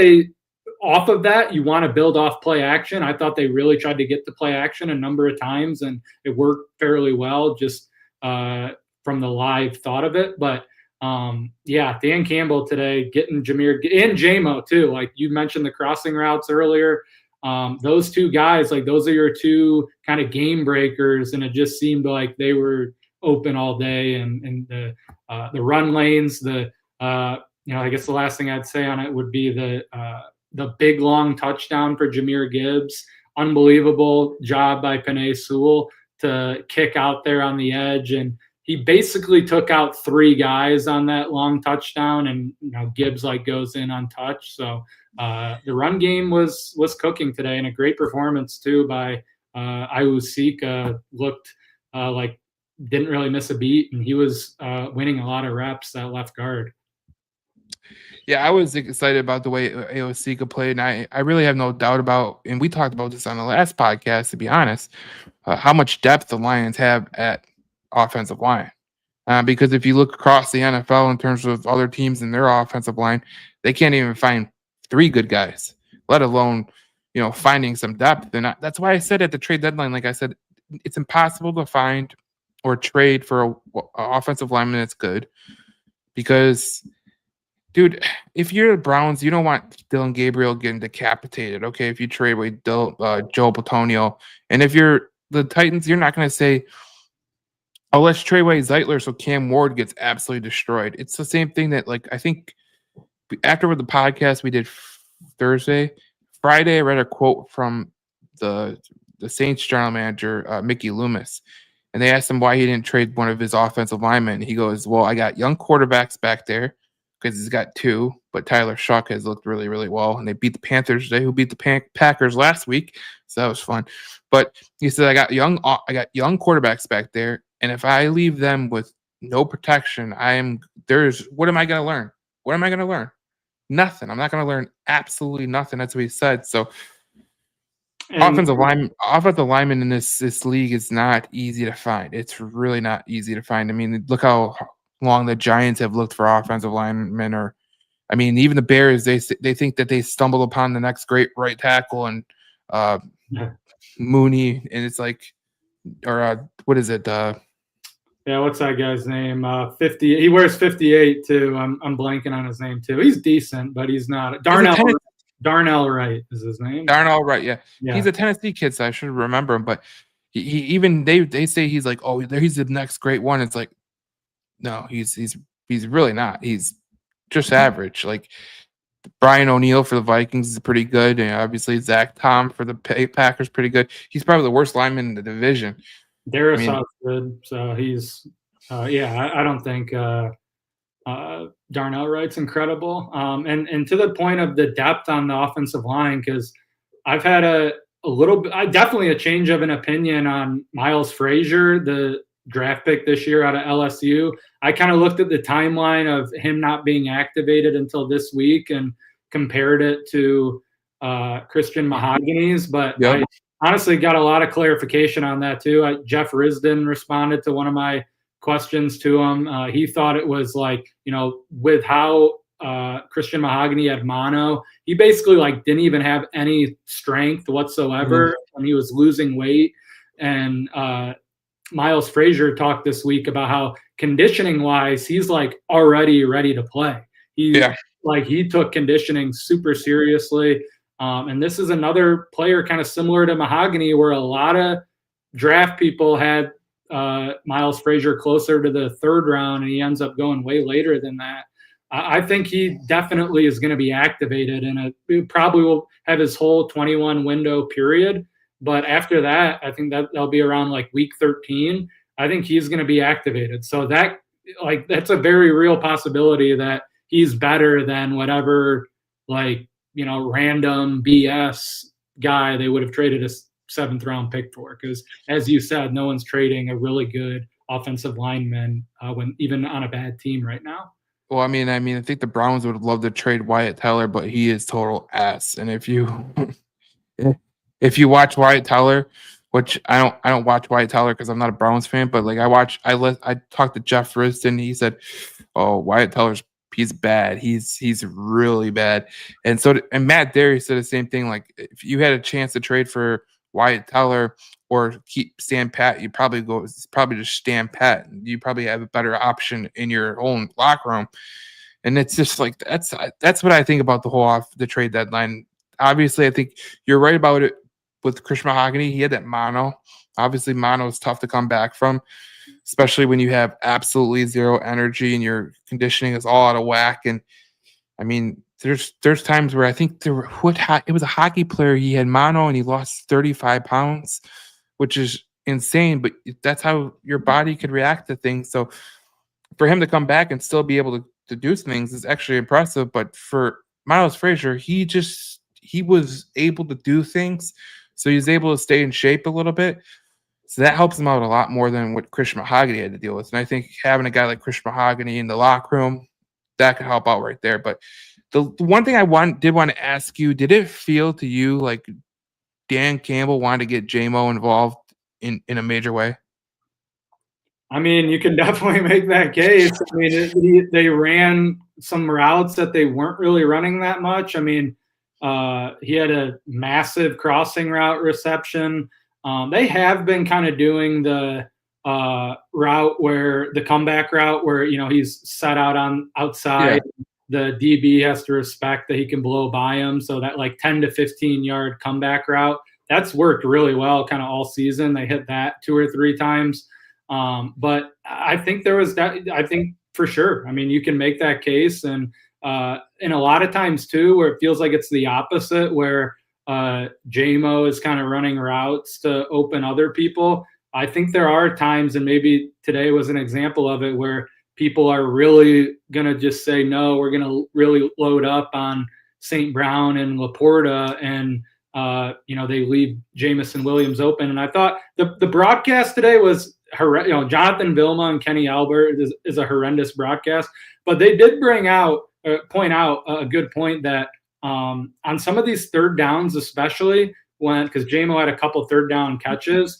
S2: off of that, you want to build off play action. I thought they really tried to get to play action a number of times, and it worked fairly well just from the live thought of it. But Dan Campbell today getting Jahmyr and JMO too. Like you mentioned the crossing routes earlier. Those 2 guys, like those are your 2 kind of game breakers, and it just seemed like they were open all day. And the run lanes, I guess the last thing I'd say on it would be the big long touchdown for Jahmyr Gibbs. Unbelievable job by Penei Sewell to kick out there on the edge, and he basically took out 3 guys on that long touchdown, and Gibbs like goes in untouched. So the run game was cooking today, and a great performance too by Iwusika. Looked like didn't really miss a beat, and he was winning a lot of reps at left guard.
S1: Yeah, I was excited about the way Iwusika played, and I really have no doubt about, and we talked about this on the last podcast, to be honest, how much depth the Lions have at offensive line. Because if you look across the NFL in terms of other teams in their offensive line, they can't even find 3 good guys, let alone, finding some depth. And that's why I said at the trade deadline, like I said, it's impossible to find or trade for an offensive lineman that's good. Because, dude, if you're the Browns, you don't want Dylan Gabriel getting decapitated, okay, if you trade with Joe Bitonio. And if you're the Titans, you're not going to say, oh, let's trade away Zeitler so Cam Ward gets absolutely destroyed. It's the same thing that, like, I think after the podcast we did Thursday, Friday, I read a quote from the Saints general manager, Mickey Loomis, and they asked him why he didn't trade one of his offensive linemen. He goes, well, I got young quarterbacks back there because he's got 2, but Tyler Shuck has looked really, really well, and they beat the Panthers today, who beat the Packers last week, so that was fun. But he said, I got young quarterbacks back there, And if I leave them with no protection, what am I going to learn? What am I going to learn? Nothing. I'm not going to learn absolutely nothing. That's what he said. So offensive lineman in this league is not easy to find. It's really not easy to find. I mean, look how long the Giants have looked for offensive linemen, or I mean, even the Bears, they think that they stumbled upon the next great right tackle and Mooney, and it's like, or what is it?
S2: What's that guy's name? 50. He wears 58 too. I'm blanking on his name too. He's decent, but he's not. Darnell Wright is his name.
S1: Darnell Wright, yeah. He's a Tennessee kid, so I should remember him. But he even they say he's like, oh, he's the next great one. It's like, no, he's really not. He's just average. Like Brian O'Neill for the Vikings is pretty good, and obviously Zach Tom for the Packers pretty good. He's probably the worst lineman in the division.
S2: Darrisaw's good, so he's I don't think Darnell Wright's incredible. And to the point of the depth on the offensive line, because I've had a little bit, definitely a change of an opinion on Miles Frazier, the draft pick this year out of LSU. I kind of looked at the timeline of him not being activated until this week and compared it to Christian Mahogany's, but I honestly got a lot of clarification on that too. Jeff Risden responded to one of my questions to him. He thought it was like, with how Christian Mahogany had mono, he basically like didn't even have any strength whatsoever when he was losing weight. And Miles Frazier talked this week about how conditioning wise, he's like already ready to play. He took conditioning super seriously. And this is another player kind of similar to Mahogany, where a lot of draft people had Miles Frazier closer to the third round, and he ends up going way later than that. I think he definitely is going to be activated, and he probably will have his whole 21 window period. But after that, I think that'll be around like week 13. I think he's going to be activated. So that's a very real possibility that he's better than whatever random BS guy they would have traded a 7th round pick for. Because as you said, no one's trading a really good offensive lineman when even on a bad team right now.
S1: Well, I mean, I think the Browns would love to trade Wyatt Teller, but he is total ass. And if you watch Wyatt Teller, which I don't watch Wyatt Teller because I'm not a Browns fan, but like I talked to Jeff Risden. He said, "Oh, Wyatt Teller's he's bad. He's really bad." And Matt Derry said the same thing. Like if you had a chance to trade for Wyatt Teller or stand pat, you probably just stand pat. You probably have a better option in your own locker room. And it's just like that's what I think about the trade deadline. Obviously, I think you're right about it with Christian Mahogany. He had that mono. Obviously, mono is tough to come back from, especially when you have absolutely zero energy and your conditioning is all out of whack. And I mean, there's times where I think it was a hockey player. He had mono and he lost 35 pounds, which is insane. But that's how your body could react to things. So for him to come back and still be able to do things is actually impressive. But for Miles Frazier, he was able to do things. So he was able to stay in shape a little bit. So that helps him out a lot more than what Christian Mahogany had to deal with. And I think having a guy like Christian Mahogany in the locker room, that could help out right there. But the one thing I did want to ask you, did it feel to you like Dan Campbell wanted to get J-Mo involved in a major way?
S2: I mean, you can definitely make that case. I mean, they ran some routes that they weren't really running that much. I mean, he had a massive crossing route reception. They have been kind of doing the comeback route where, he's set out on outside. Yeah. The DB has to respect that he can blow by him. So that like 10 to 15 yard comeback route, that's worked really well kind of all season. They hit that 2 or 3 times. But I think I think for sure. I mean, you can make that case. And a lot of times too, where it feels like it's the opposite, where J-Mo is kind of running routes to open other people. I think there are times, and maybe today was an example of it, where people are really going to just say, no, we're going to really load up on St. Brown and Laporta, and they leave Jameson Williams open. And I thought the broadcast today was Jonathan Vilma and Kenny Albert is a horrendous broadcast. But they did point out a good point that on some of these third downs, especially because JMO had a couple third down catches,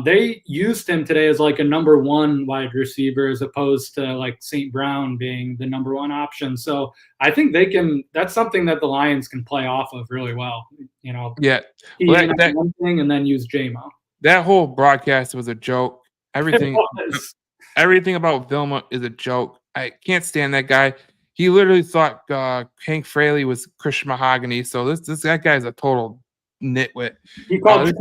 S2: they used him today as like a number one wide receiver as opposed to like St. Brown being the number one option. So I think that's something that the Lions can play off of really well.
S1: Yeah.
S2: One thing and then use JMO.
S1: That whole broadcast was a joke. Everything about Vilma is a joke. I can't stand that guy. He literally thought Hank Fraley was Christian Mahogany. So that guy's a total nitwit.
S2: He called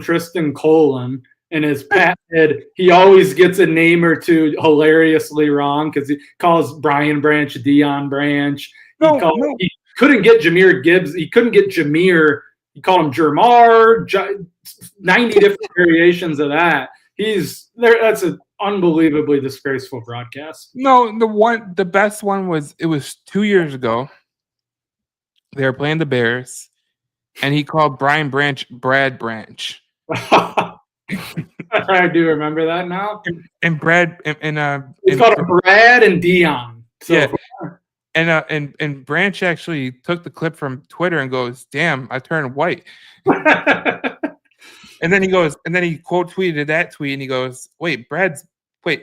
S2: Tristan Colon in his patented. He always gets a name or two hilariously wrong because he calls Brian Branch Dion Branch. He couldn't get Jahmyr Gibbs. He couldn't get Jahmyr. He called him Jermar. 90 different variations of that. He's there. That's an unbelievably disgraceful broadcast.
S1: No, the best one was 2 years ago. They were playing the Bears, and he called Brian Branch Brad Branch.
S2: I do remember that now.
S1: And Brad
S2: it's called Brad and Dion. So
S1: yeah. And Branch actually took the clip from Twitter and goes, "Damn, I turned white." And then he quote tweeted that tweet and he goes, "Wait,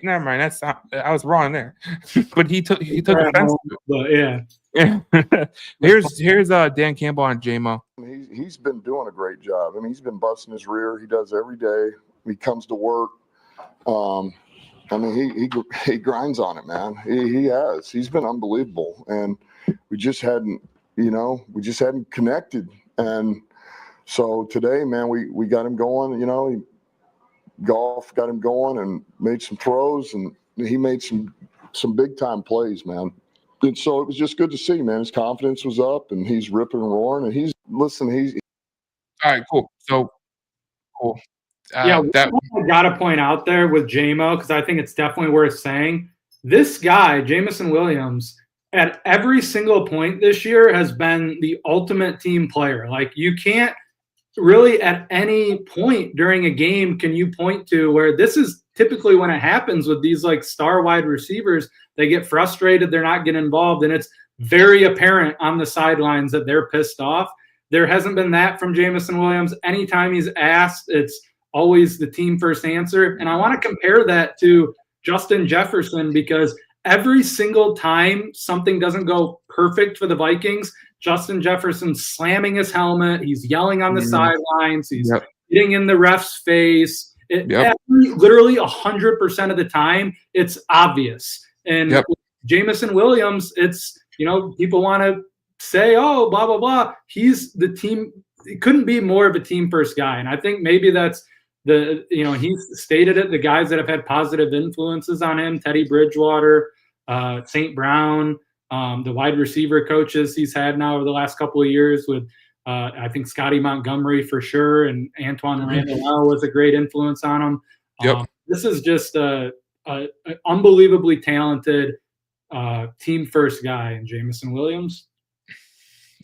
S1: never mind. I was wrong there." But he took offense.
S2: But yeah.
S1: Here's Dan Campbell on JMO.
S5: He's been doing a great job. I mean, he's been busting his rear. He does every day. He comes to work. I mean, he grinds on it, man. He has. He's been unbelievable, and we just hadn't connected. And so today, man, we got him going. Goff got him going and made some throws, and he made some big time plays, man. And so it was just good to see, man. His confidence was up, and he's ripping and roaring, and he's
S1: all right, cool. So cool.
S2: I got to point out there with JMO, because I think it's definitely worth saying, this guy, Jameson Williams, at every single point this year has been the ultimate team player. Like, you can't really at any point during a game can you point to where this is typically when it happens with these like star wide receivers. They get frustrated, they're not getting involved, and it's very apparent on the sidelines that they're pissed off. There hasn't been that from Jameson Williams. Anytime he's asked, it's always the team first answer. And I want to compare that to Justin Jefferson, because every single time something doesn't go perfect for the Vikings, Justin Jefferson's slamming his helmet. He's yelling on the sidelines. He's getting in the ref's face. Literally 100% of the time, it's obvious. And with Jameson Williams, it's, people want to say, oh, blah, blah, blah. He's the team. He couldn't be more of a team first guy. And I think maybe that's he's stated it. The guys that have had positive influences on him, Teddy Bridgewater, St. Brown, the wide receiver coaches he's had now over the last couple of years with, I think Scotty Montgomery for sure. And Antoine Randall was a great influence on him. This is just a unbelievably talented team first guy in Jameson Williams.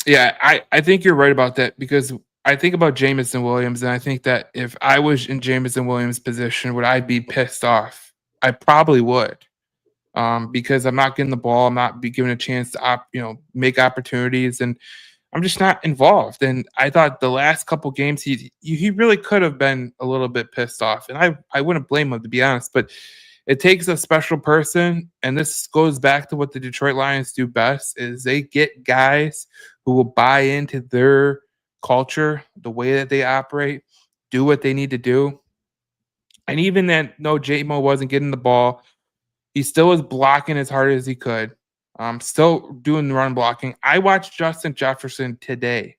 S1: Yeah, I think you're right about that, because I think about Jameson Williams, and I think that if I was in Jameson Williams' position, would I be pissed off? I probably would, because I'm not getting the ball, I'm not be given a chance to make opportunities, and I'm just not involved. And I thought the last couple games he really could have been a little bit pissed off, and I wouldn't blame him, to be honest. But it takes a special person, and this goes back to what the Detroit Lions do best: is they get guys who will buy into their culture, the way that they operate, do what they need to do. And even then, no, JMO wasn't getting the ball. He still was blocking as hard as he could. Still doing the run blocking. I watched Justin Jefferson today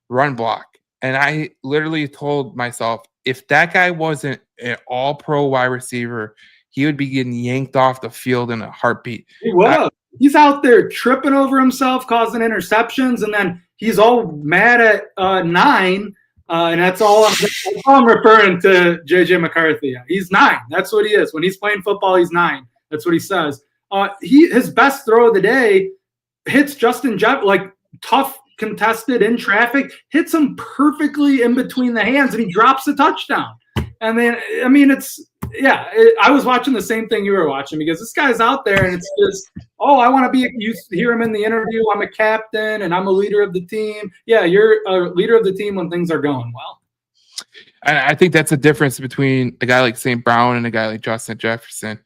S1: run block, and I literally told myself, if that guy wasn't an all-pro wide receiver, he would be getting yanked off the field in a heartbeat.
S2: He was. He's out there tripping over himself, causing interceptions, and then he's all mad at 9, and that's all I'm referring to JJ McCarthy. He's 9. That's what he is. When he's playing football, he's 9. That's what he says. His best throw of the day hits Justin Jefferson, like tough, contested in traffic, hits him perfectly in between the hands, and he drops the touchdown. And then, I mean, I was watching the same thing you were watching because this guy's out there and it's just, oh, I want to be, you hear him in the interview, I'm a captain and I'm a leader of the team. Yeah, you're a leader of the team when things are going well.
S1: And I think that's a difference between a guy like St. Brown and a guy like Justin Jefferson.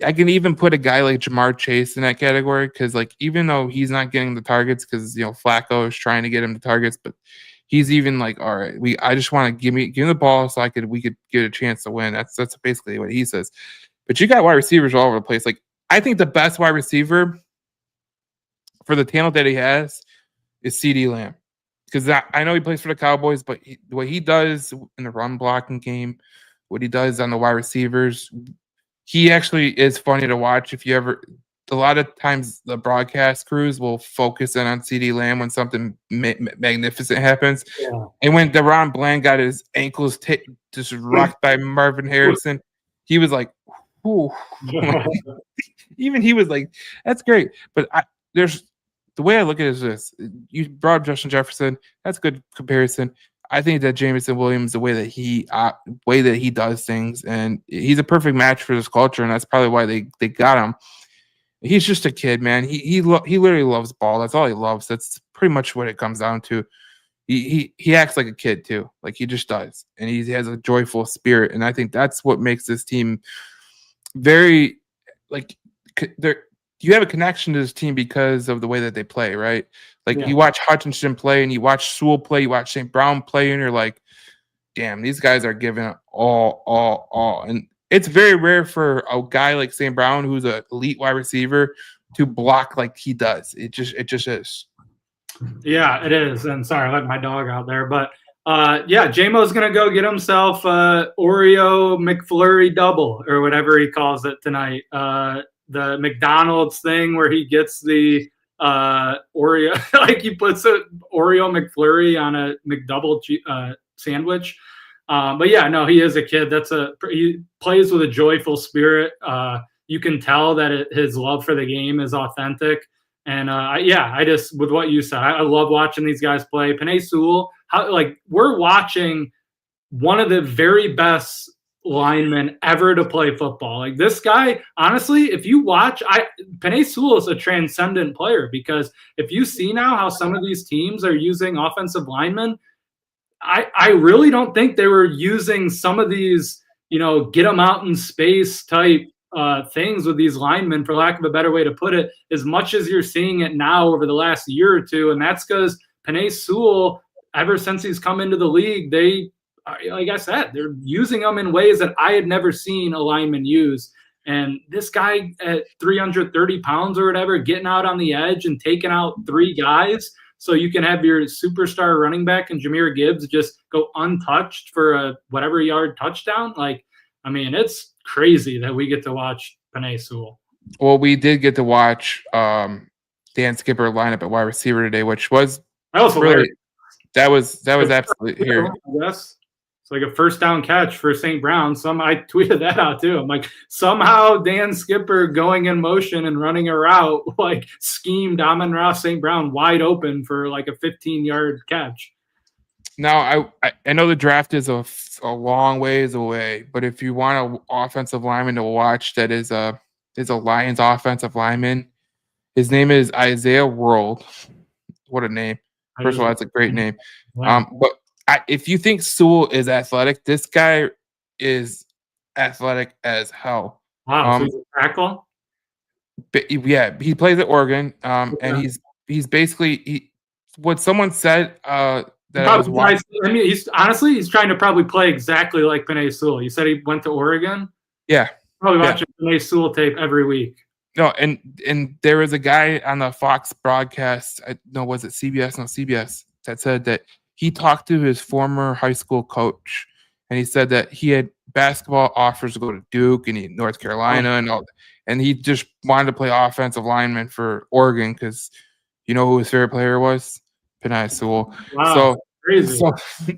S1: I can even put a guy like Ja'Marr Chase in that category because, like, even though he's not getting the targets because, you know, Flacco is trying to get him the targets, but he's even like, all right, I just want to give him the ball so we could get a chance to win. That's basically what he says. But you got wide receivers all over the place. Like, I think the best wide receiver for the talent that he has is CeeDee Lamb. Because I know he plays for the Cowboys, but what he does in the run blocking game, what he does on the wide receivers, he actually is funny to watch. If you ever, a lot of times the broadcast crews will focus in on CeeDee Lamb when something magnificent happens.
S2: Yeah.
S1: And when Deron Bland got his ankles just rocked by Marvin Harrison, he was like, "Ooh." Even he was like, "That's great." But the way I look at it is this: you brought up Justin Jefferson. That's a good comparison. I think that Jameson Williams, the way that he does things, and he's a perfect match for this culture, and that's probably why they got him. He's just a kid, man. He literally loves ball. That's all he loves. That's pretty much what it comes down to. He acts like a kid too, like he just does, and he has a joyful spirit, and I think that's what makes this team very like you have a connection to this team because of the way that they play, right? Like you watch Hutchinson play and you watch Sewell play, you watch St. Brown play, and you're like, damn, these guys are giving it all. And it's very rare for a guy like St. Brown, who's an elite wide receiver, to block like he does. It just is.
S2: Yeah, it is. And sorry, I let my dog out there. But J-Mo's going to go get himself Oreo McFlurry double or whatever he calls it tonight. The McDonald's thing where he gets the Oreo, like he puts a Oreo McFlurry on a McDouble sandwich. But yeah, no, he is a kid. He plays with a joyful spirit. You can tell that his love for the game is authentic. And I just, with what you said, I love watching these guys play. Penei Sewell, we're watching one of the very best linemen ever to play football. Like this guy, honestly, if you watch, Penei Sewell is a transcendent player because if you see now how some of these teams are using offensive linemen, I really don't think they were using some of these, get them out in space type things with these linemen, for lack of a better way to put it, as much as you're seeing it now over the last year or two. And that's because Penei Sewell, ever since he's come into the league, like I said, they're using them in ways that I had never seen a lineman use. And this guy at 330 pounds or whatever, getting out on the edge and taking out three guys so you can have your superstar running back and Jahmyr Gibbs just go untouched for a whatever yard touchdown. It's crazy that we get to watch Penei Sewell.
S1: Well, we did get to watch Dan Skipper line up at wide receiver today, which was
S2: really
S1: that was absolutely here.
S2: Yes. It's like a first down catch for St. Brown. I tweeted that out too. I'm like, somehow Dan Skipper going in motion and running a route, like schemed Amon-Ra St. Brown wide open for like a 15-yard catch.
S1: Now, I know the draft is a long ways away, but if you want an offensive lineman to watch that is a Lions offensive lineman, his name is Isaiah World. What a name. First of all, that's a great name.
S2: Wow.
S1: But if you think Sewell is athletic, this guy is athletic as hell.
S2: Wow, so he's a tackle?
S1: Yeah, he plays at Oregon, and he's basically what someone said that I was watching.
S2: He's trying to probably play exactly like Penei Sewell. You said he went to Oregon?
S1: Yeah.
S2: Probably watching Penei Sewell tape every week.
S1: No, and there was a guy on the Fox broadcast, was it CBS? No, CBS, that said that he talked to his former high school coach, and he said that he had basketball offers to go to Duke and North Carolina and all, and he just wanted to play offensive lineman for Oregon because you know who his favorite player was? Penei Sewell.
S2: Wow,
S1: so
S2: crazy.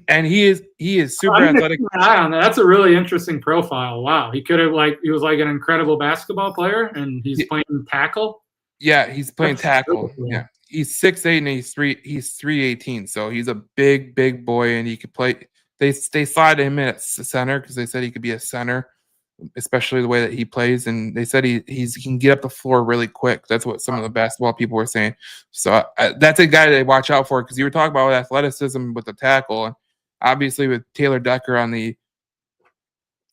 S1: And he is super athletic.
S2: That's a really interesting profile. Wow, he was like an incredible basketball player, and he's playing tackle.
S1: Yeah, he's playing tackle. Cool. Yeah. He's 6'8" and he's 318, so he's a big boy, and he could play. they slide him in at center because they said he could be a center, especially the way that he plays. And they said he can get up the floor really quick. That's what some of the basketball people were saying. So that's a guy to watch out for because you were talking about athleticism with the tackle, and obviously with Taylor Decker on the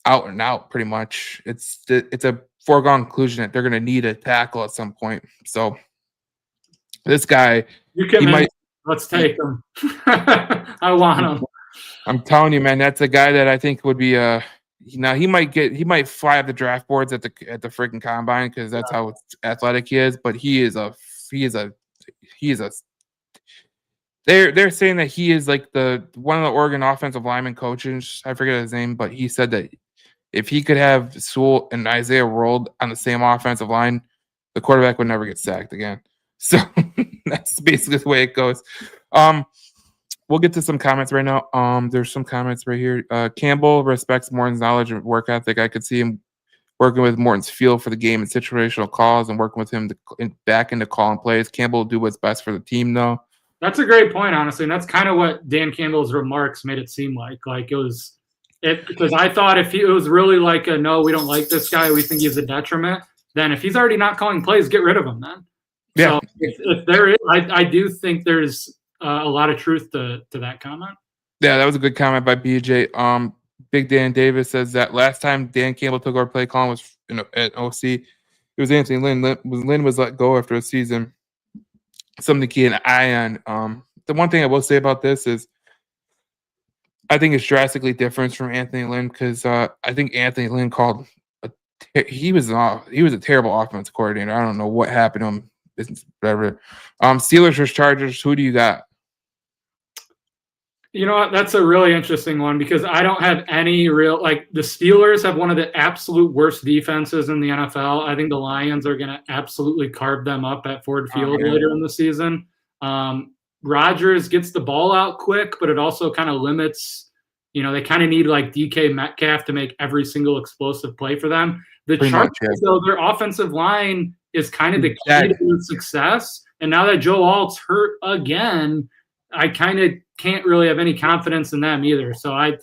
S1: out and out, pretty much it's a foregone conclusion that they're going to need a tackle at some point. So this guy,
S2: let's take him. I want him.
S1: I'm telling you, man, that's a guy that I think would be now he might fly up the draft boards at the freaking combine because that's how athletic he is. But they're saying that he is like one of the Oregon offensive lineman coaches. I forget his name, but he said that if he could have Sewell and Isaiah rolled on the same offensive line, the quarterback would never get sacked again. So that's basically the way it goes. We'll get to some comments right now. There's some comments right here. Campbell respects Morton's knowledge and work ethic. I could see him working with Morton's feel for the game and situational calls and working with him back into calling plays. Campbell will do what's best for the team, though.
S2: That's a great point, honestly. And that's kind of what Dan Campbell's remarks made it seem like. Like because I thought if it was really like no, we don't like this guy, we think he's a detriment, then if he's already not calling plays, get rid of him then.
S1: Yeah.
S2: So if there is, I do think there's a lot of truth to that comment.
S1: Yeah, that was a good comment by BJ. Big Dan Davis says that last time Dan Campbell took over play calling was at OC. It was Anthony Lynn. Lynn was let go after a season. Something to keep an eye on. The one thing I will say about this is I think it's drastically different from Anthony Lynn because I think Anthony Lynn called he was a terrible offense coordinator. I don't know what happened to him. Whatever. Steelers versus Chargers. Who do you got?
S2: You know what? That's a really interesting one because I don't have any real the Steelers have one of the absolute worst defenses in the NFL. I think the Lions are going to absolutely carve them up at Ford Field later in the season. Rodgers gets the ball out quick, but it also kind of limits. They kind of need like DK Metcalf to make every single explosive play for them. The Chargers, though, their offensive line is kind of the key to their success. And now that Joe Alt's hurt again, I kind of can't really have any confidence in them either. So I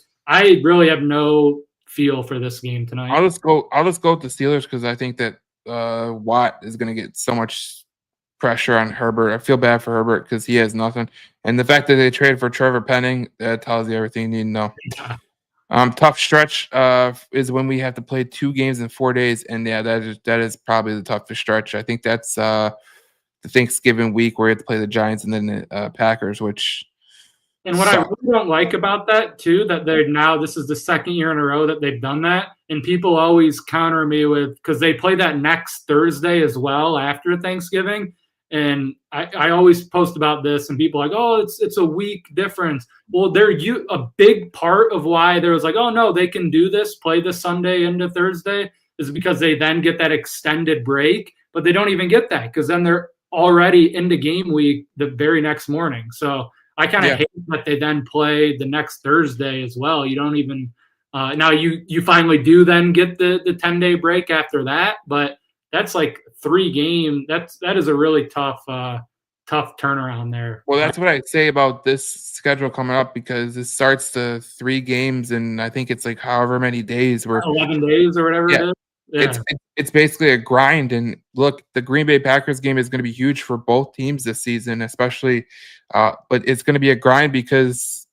S2: really have no feel for this game tonight.
S1: I'll just go with the Steelers because I think that Watt is going to get so much pressure on Herbert. I feel bad for Herbert because he has nothing. And the fact that they traded for Trevor Penning, that tells you everything you need to know. Yeah. Tough stretch is when we have to play 2 games in 4 days. And yeah, that is probably the toughest stretch. I think that's the Thanksgiving week where we have to play the Giants and then the Packers, which.
S2: And what I really don't like about that too, that this is the second year in a row that they've done that. And people always counter me with, because they play that next Thursday as well after Thanksgiving. And I always post about this and people are like, oh, it's a week difference. Well, a big part of why there was like, oh no, they can do this, play this Sunday into Thursday is because they then get that extended break, but they don't even get that because then they're already into game week the very next morning. So I kind of hate that they then play the next Thursday as well. You don't even now you finally do then get the 10-day break after that, but that's like 3 games. That is a really tough turnaround there.
S1: Well, that's what I say about this schedule coming up because it starts the 3 games and I think it's like however many days.
S2: 11 days or whatever it is. Yeah.
S1: It's basically a grind. And look, the Green Bay Packers game is going to be huge for both teams this season, especially. But it's going to be a grind because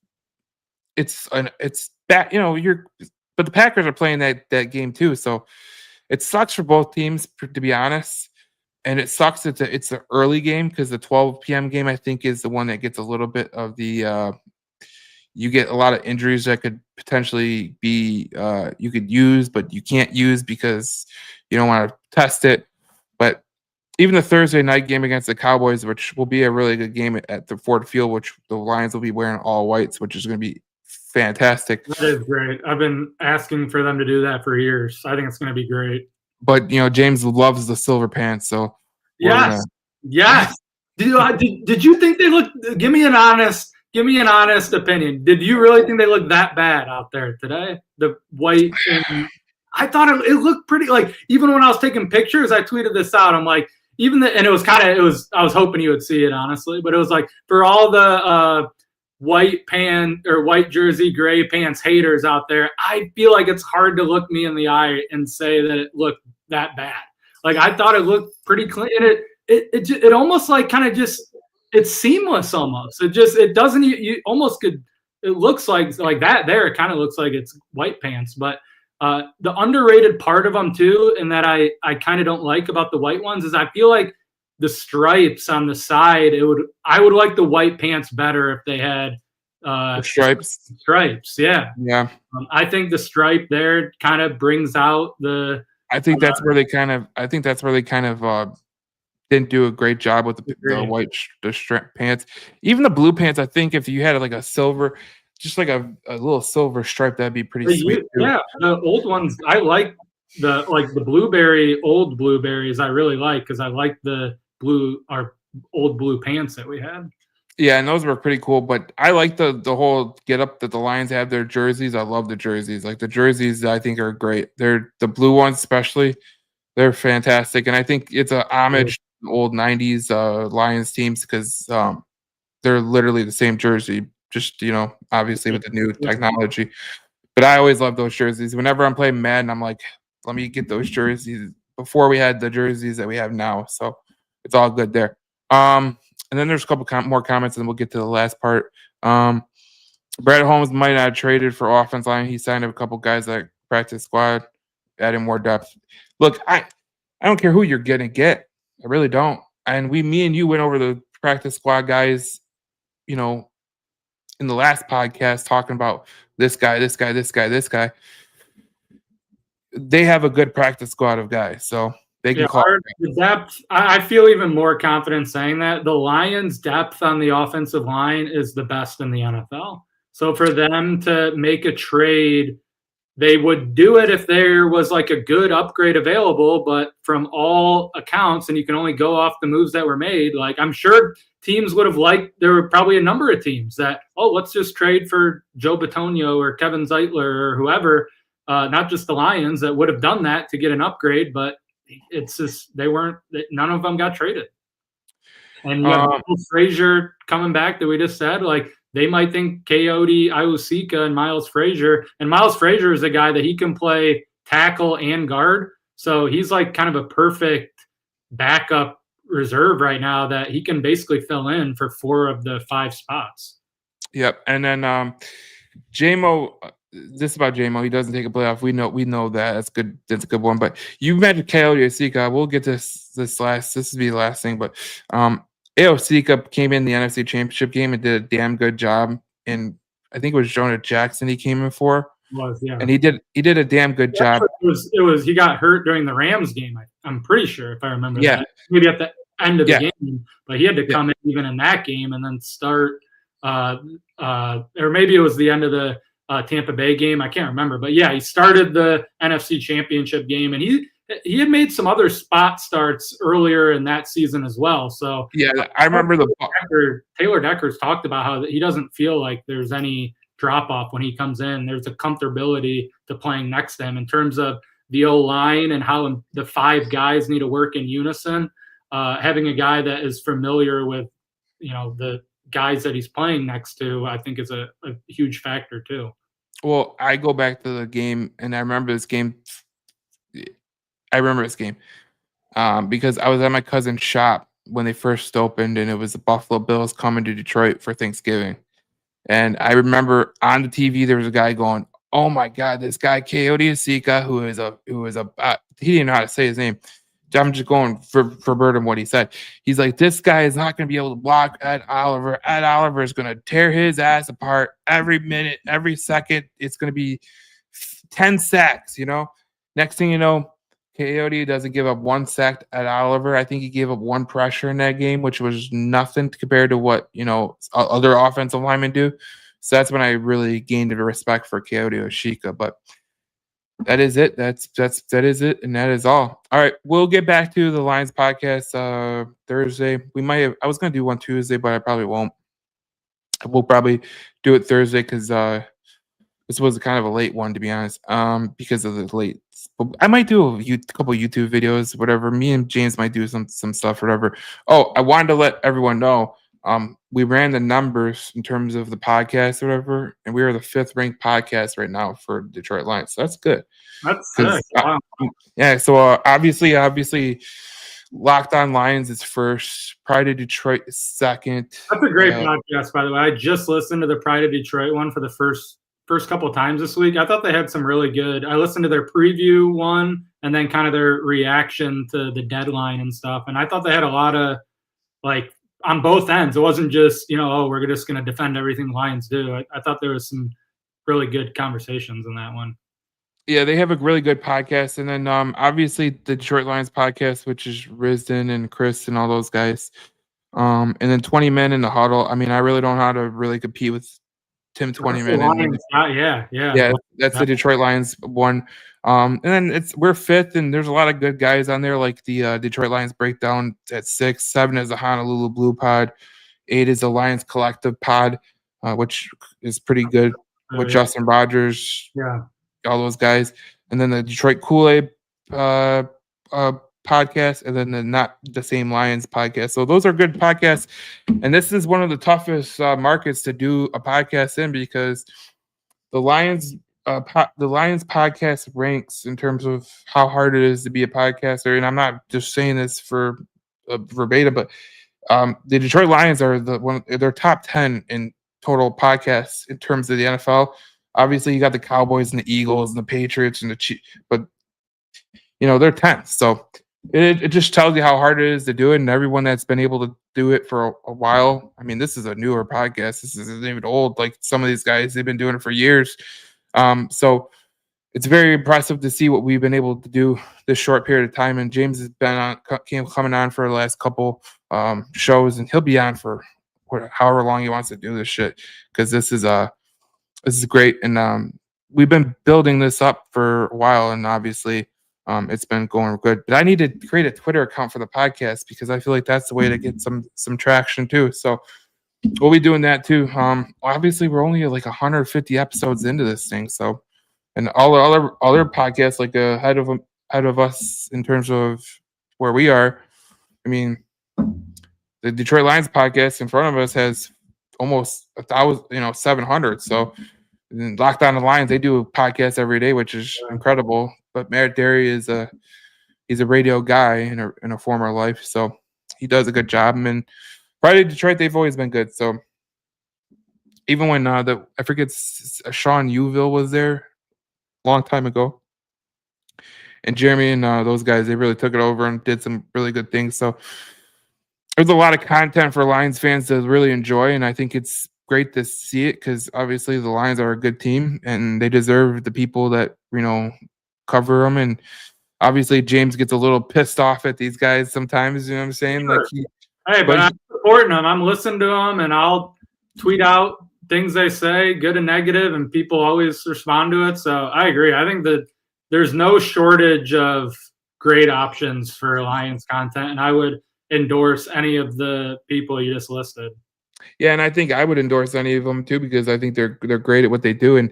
S1: it's bad. But the Packers are playing that game too, so it sucks for both teams to be honest. And it sucks that it's an early game because the 12 p.m. game I think is the one that gets a little bit of the. You get a lot of injuries that could potentially be you could use, but you can't use because you don't want to test it. But even the Thursday night game against the Cowboys, which will be a really good game at the Ford Field, which the Lions will be wearing all whites, which is going to be fantastic.
S2: That is great. I've been asking for them to do that for years. I think it's going to be great.
S1: But James loves the silver pants, so
S2: yes. Did you think they looked? Give me an honest opinion. Did you really think they looked that bad out there today? The white and I thought it looked pretty. Like even when I was taking pictures, I tweeted this out. I'm like, and it was I was hoping you would see it honestly, but it was like for all the white jersey, gray pants haters out there, I feel like it's hard to look me in the eye and say that it looked that bad. Like, I thought it looked pretty clean. And it almost like kind of just, it's seamless almost. It doesn't, you almost could, it looks like that there, it kind of looks like it's white pants. But the underrated part of them too, and that I kind of don't like about the white ones, is I feel like the stripes on the side, I would like the white pants better if they had
S1: The stripes.
S2: Yeah.
S1: Yeah.
S2: I think the stripe there kind of brings out the.
S1: I think that's where they kind of didn't do a great job with the strip pants. Even the blue pants, I think if you had like a silver, just like a little silver stripe, that'd be pretty sweet.
S2: Yeah, the old ones, I like the old blueberries. I really like, because I like our old blue pants that we had. Yeah,
S1: and those were pretty cool. But I like the whole get up that the Lions have their jerseys. I love the jerseys. Like, the jerseys, I think, are great. They're the blue ones, especially. They're fantastic, and I think it's a homage to the old '90s Lions teams, because they're literally the same jersey, just obviously with the new technology. But I always love those jerseys. Whenever I'm playing Madden, I'm like, let me get those jerseys before we had the jerseys that we have now. So it's all good there. And then there's a couple more comments, and then we'll get to the last part. Brad Holmes might not have traded for offense line. He signed up a couple guys that practice squad, adding more depth. Look, I don't care who you're gonna get. I really don't. And me and you went over the practice squad guys, in the last podcast, talking about this guy. They have a good practice squad of guys, so they can call
S2: the depth. I feel even more confident saying that the Lions' depth on the offensive line is the best in the NFL. So for them to make a trade, they would do it if there was like a good upgrade available. But from all accounts, and you can only go off the moves that were made, like, I'm sure teams would have liked, there were probably a number of teams that, let's just trade for Joe Bitonio or Kevin Zeitler or whoever, not just the Lions, that would have done that to get an upgrade. But it's just, none of them got traded. And you have Frazier coming back that we just said, like, they might think Coyote, Iwusika, and Miles Frazier. And Miles Frazier is a guy that he can play tackle and guard. So he's like kind of a perfect backup reserve right now that he can basically fill in for 4 of the 5 spots.
S1: Yep. And then JMO, this is about JMO. He doesn't take a playoff. We know that. That's good. That's a good one. But you mentioned Coyote Osika. We'll get this will be the last thing. But Osika came in the NFC Championship game and did a damn good job. And I think it was Jonah Jackson he came in for.
S2: Yeah.
S1: And he did a damn good job.
S2: It was he got hurt during the Rams game. I'm pretty sure, if I remember.
S1: Yeah.
S2: That. Maybe at the end of the game, but he had to come in even in that game and then start. Or maybe it was the end of the Tampa Bay game. I can't remember, but yeah, he started the NFC Championship game, and he had made some other spot starts earlier in that season as well. So
S1: yeah, I remember
S2: Taylor Decker's talked about how he doesn't feel like there's any drop off when he comes in. There's a comfortability to playing next to him in terms of the O-line and how the 5 guys need to work in unison. Having a guy that is familiar with, the guys that he's playing next to, I think is a huge factor too.
S1: Well, I go back to the game, and I remember this game. Because I was at my cousin's shop when they first opened, and it was the Buffalo Bills coming to Detroit for Thanksgiving. And I remember on the TV there was a guy going, "Oh my God, this guy Coyote Osika, who is he didn't know how to say his name." I'm just going for verbatim what he said. He's like, "This guy is not going to be able to block Ed Oliver. Ed Oliver is going to tear his ass apart every minute, every second. It's going to be 10 sacks, Next thing you know, Coyote doesn't give up 1 sack at Oliver. I think he gave up 1 pressure in that game, which was nothing compared to what, other offensive linemen do. So that's when I really gained a respect for Coyote Osika. But that is it. That is it, and that is all. All right, we'll get back to the Lions podcast Thursday. I was going to do one Tuesday, but I probably won't. We'll probably do it Thursday because this was kind of a late one, to be honest, because of the late. I might do a couple YouTube videos, whatever. Me and James might do some stuff, whatever. Oh, I wanted to let everyone know we ran the numbers in terms of the podcast or whatever, and we are the 5th ranked podcast right now for Detroit Lions. So that's good.
S2: That's sick. Wow.
S1: Yeah. So obviously, Locked On Lions is first. Pride of Detroit is second.
S2: That's a great podcast, by the way. I just listened to the Pride of Detroit one for the first couple of times this week. I thought they had some really good. I listened to their preview one and then kind of their reaction to the deadline and stuff. And I thought they had a lot of like on both ends. It wasn't just, we're just going to defend everything the Lions do. I thought there was some really good conversations in that one.
S1: Yeah, they have a really good podcast. And then obviously the Detroit Lions podcast, which is Risden and Chris and all those guys. And then 20 Men in the Huddle. I mean, I really don't know how to really compete with Tim 20 Men. Yeah, that's the Detroit Lions one. And then we're 5th, and there's a lot of good guys on there, like the Detroit Lions Breakdown at 6. 7 is the Honolulu Blue Pod. 8 is the Lions Collective Pod, which is pretty good with Justin Rogers.
S2: Yeah.
S1: All those guys, and then the Detroit Kool-Aid podcast, and then the Not the Same Lions podcast. So those are good podcasts, and this is one of the toughest markets to do a podcast in because the Lions podcast ranks in terms of how hard it is to be a podcaster. And I'm not just saying this for verbatim, but the Detroit Lions are they're top 10 in total podcasts in terms of the NFL. Obviously, you got the Cowboys and the Eagles and the Patriots and the Chiefs, but they're 10th. So it just tells you how hard it is to do it. And everyone that's been able to do it for a while. I mean, this is a newer podcast. This isn't even old. Like some of these guys, they've been doing it for years. So it's very impressive to see what we've been able to do this short period of time. And James has been coming on for the last couple shows, and he'll be on for however long he wants to do this shit because this is great, and we've been building this up for a while, and obviously it's been going good. But I need to create a Twitter account for the podcast because I feel like that's the way to get some traction too. So we'll be doing that too. Obviously, we're only like 150 episodes into this thing, so and all the other podcasts like ahead of us in terms of where we are. I mean, the Detroit Lions podcast in front of us has almost 1,000, 700. So Locked On the Lions, they do a podcast every day, which is incredible. But Merritt Derry he's a radio guy in a former life, so he does a good job. And Pride of Detroit, they've always been good. So even when I forget Sean Uville was there a long time ago, and Jeremy and those guys, they really took it over and did some really good things. So there's a lot of content for Lions fans to really enjoy, and I think it's great to see it because obviously the Lions are a good team and they deserve the people that cover them. And obviously James gets a little pissed off at these guys sometimes. You know what I'm saying?
S2: Sure. But I'm supporting them. I'm listening to them, and I'll tweet out things they say, good and negative, and people always respond to it. So I agree. I think that there's no shortage of great options for Lions content, and I would endorse any of the people you just listed.
S1: Yeah, and I think I would endorse any of them too because I think they're great at what they do. And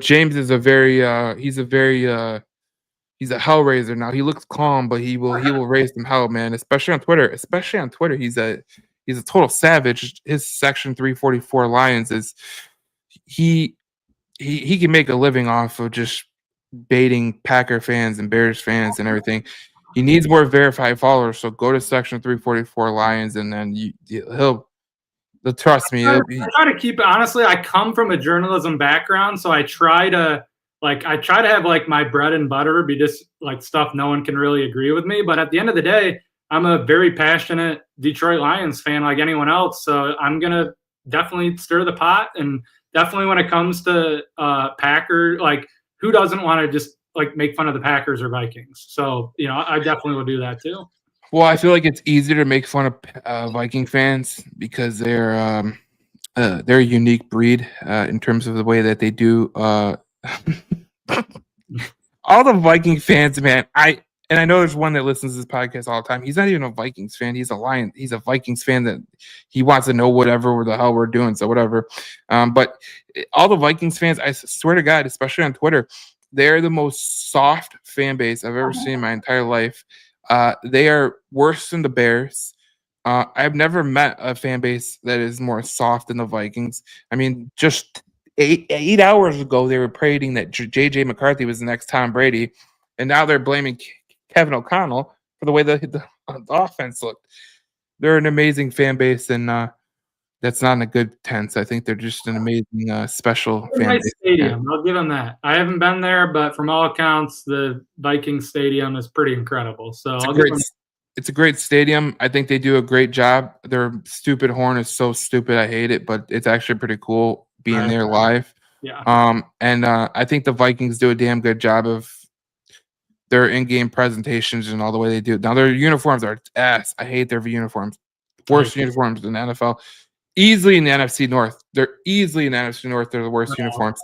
S1: James is he's a hellraiser now. He looks calm, but he will raise some hell, man. Especially on Twitter. He's a total savage. His Section 344 Lions is he can make a living off of just baiting Packer fans and Bears fans and everything. He needs more verified followers, so go to Section 344 Lions, and then he'll trust me.
S2: I try to keep it honestly. I come from a journalism background, so I try to have like my bread and butter be just like stuff no one can really agree with me. But at the end of the day, I'm a very passionate Detroit Lions fan, like anyone else. So I'm gonna definitely stir the pot, and definitely when it comes to Packer, like who doesn't want to just like make fun of the Packers or Vikings? So I definitely will do that too.
S1: Well, I feel like it's easier to make fun of Viking fans because they're a unique breed in terms of the way that they do. All the Viking fans, man. I know there's one that listens to this podcast all the time. He's not even a Vikings fan. He's a Lion. He's a Vikings fan that he wants to know whatever the hell we're doing. So whatever. But all the Vikings fans, I swear to God, especially on Twitter, they're the most soft fan base I've ever seen in my entire life. They are worse than the Bears. I've never met a fan base that is more soft than the Vikings. I mean, just eight hours ago, they were prating that J.J. McCarthy was the next Tom Brady, and now they're blaming Kevin O'Connell for the way the offense looked. They're an amazing fan base, and that's not in a good tense. I think they're just an amazing, special fan
S2: Nice
S1: base.
S2: stadium. I'll give them that. I haven't been there, but from all accounts, the Vikings stadium is pretty incredible. So
S1: It's a great stadium. I think they do a great job. Their stupid horn is so stupid. I hate it, but it's actually pretty cool being there live.
S2: Yeah.
S1: And I think the Vikings do a damn good job of their in-game presentations and all the way they do. Now their uniforms are ass. I hate their uniforms. Worst uniforms in the NFL. Easily in the NFC North. They're easily in the NFC North. They're the worst uniforms.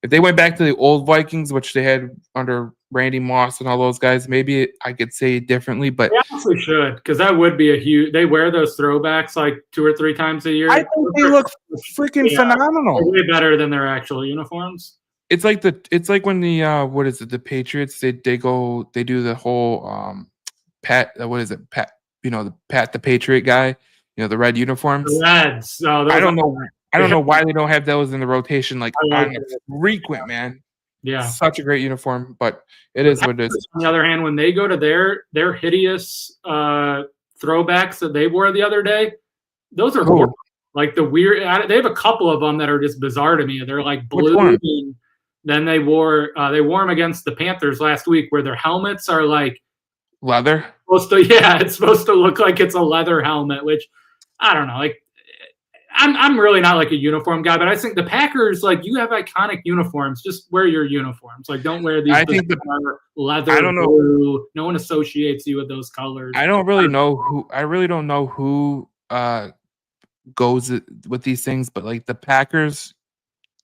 S1: If they went back to the old Vikings, which they had under Randy Moss and all those guys, maybe I could say it differently. But
S2: they honestly should, because that would be a huge. They wear those throwbacks like 2 or 3 times a year.
S1: I think they look freaking phenomenal.
S2: Way better than their actual uniforms.
S1: It's like when the what is it? The Patriots they do the whole Pat the Pat the Patriot guy, the red uniforms.
S2: The Reds.
S1: I don't know why they don't have those in the rotation like on frequent, man.
S2: Yeah,
S1: such a great uniform, but it is what it is.
S2: On the other hand, when they go to their hideous throwbacks that they wore the other day, those are horrible. Like the weird. They have a couple of them that are just bizarre to me. They're like blue. And then they wore them against the Panthers last week, where their helmets are like
S1: leather.
S2: It's supposed to look like it's a leather helmet, which I don't know. Like, I'm really not like a uniform guy, but I think the Packers, like, you have iconic uniforms. Just wear your uniforms. Like, don't wear these leather.
S1: I don't know.
S2: Blue. No one associates you with those colors.
S1: I really don't know who goes with these things, but like the Packers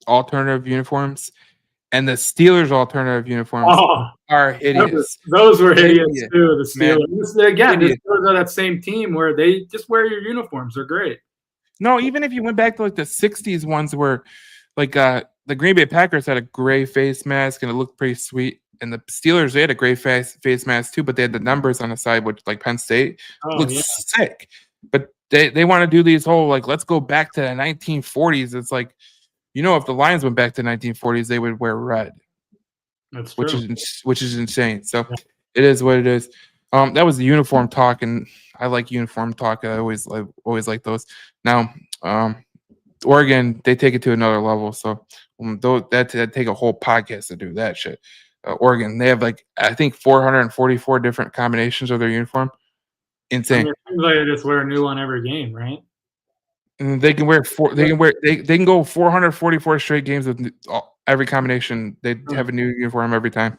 S1: alternative uniforms and the Steelers alternative uniforms are hideous.
S2: Those were hideous too. The Steelers, again, the Steelers are that same team where they just wear your uniforms. They're great.
S1: No, even if you went back to like the 60s ones where like the Green Bay Packers had a gray face mask and it looked pretty sweet. And the Steelers, they had a gray face mask too, but they had the numbers on the side, which like Penn State looked sick. But they want to do these whole like, let's go back to the 1940s. It's like, if the Lions went back to the 1940s, they would wear red.
S2: That's true.
S1: Which is insane. So it is what it is. That was the uniform talk, and I like uniform talk. I always like those. Now, Oregon, they take it to another level. So that take a whole podcast to do that shit. Oregon, they have like I think 444 different combinations of their uniform. Insane.
S2: It seems like they just wear a new one every game, right?
S1: And they can wear they can go 444 straight games with every combination. They have a new uniform every time.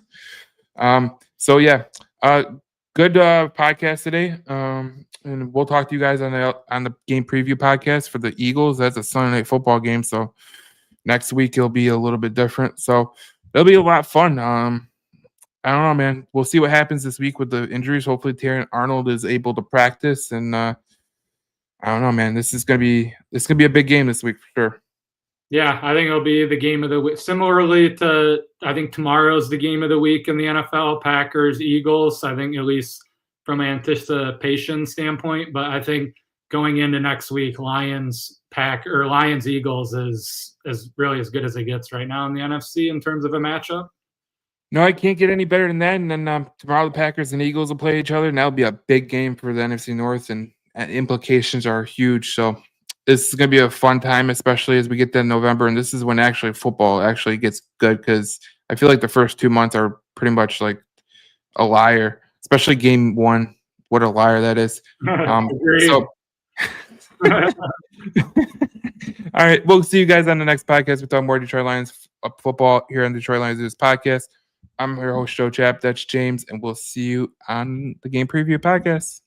S1: So yeah, good podcast today. And we'll talk to you guys on the game preview podcast for the Eagles. That's a Sunday night football game. So next week it'll be a little bit different. So it'll be a lot of fun. I don't know, man. We'll see what happens this week with the injuries. Hopefully Terry Arnold is able to practice, and I don't know, man. This is gonna be a big game this week for sure.
S2: Yeah, I think it'll be the game of the week. Similarly to, I think tomorrow's the game of the week in the NFL, Packers, Eagles. I think at least from an anticipation standpoint, but I think going into next week, Lions, Eagles is really as good as it gets right now in the NFC in terms of a matchup.
S1: No, I can't get any better than that. And then tomorrow the Packers and Eagles will play each other, and that'll be a big game for the NFC North, and implications are huge. So this is going to be a fun time, especially as we get to November. And this is when actually football actually gets good, because I feel like the first 2 months are pretty much like a liar, especially game 1. What a liar that is. All right. We'll see you guys on the next podcast. We'll talk more Detroit Lions football here on Detroit Lions News Podcast. I'm your host, Chapp. That's James, and we'll see you on the game preview podcast.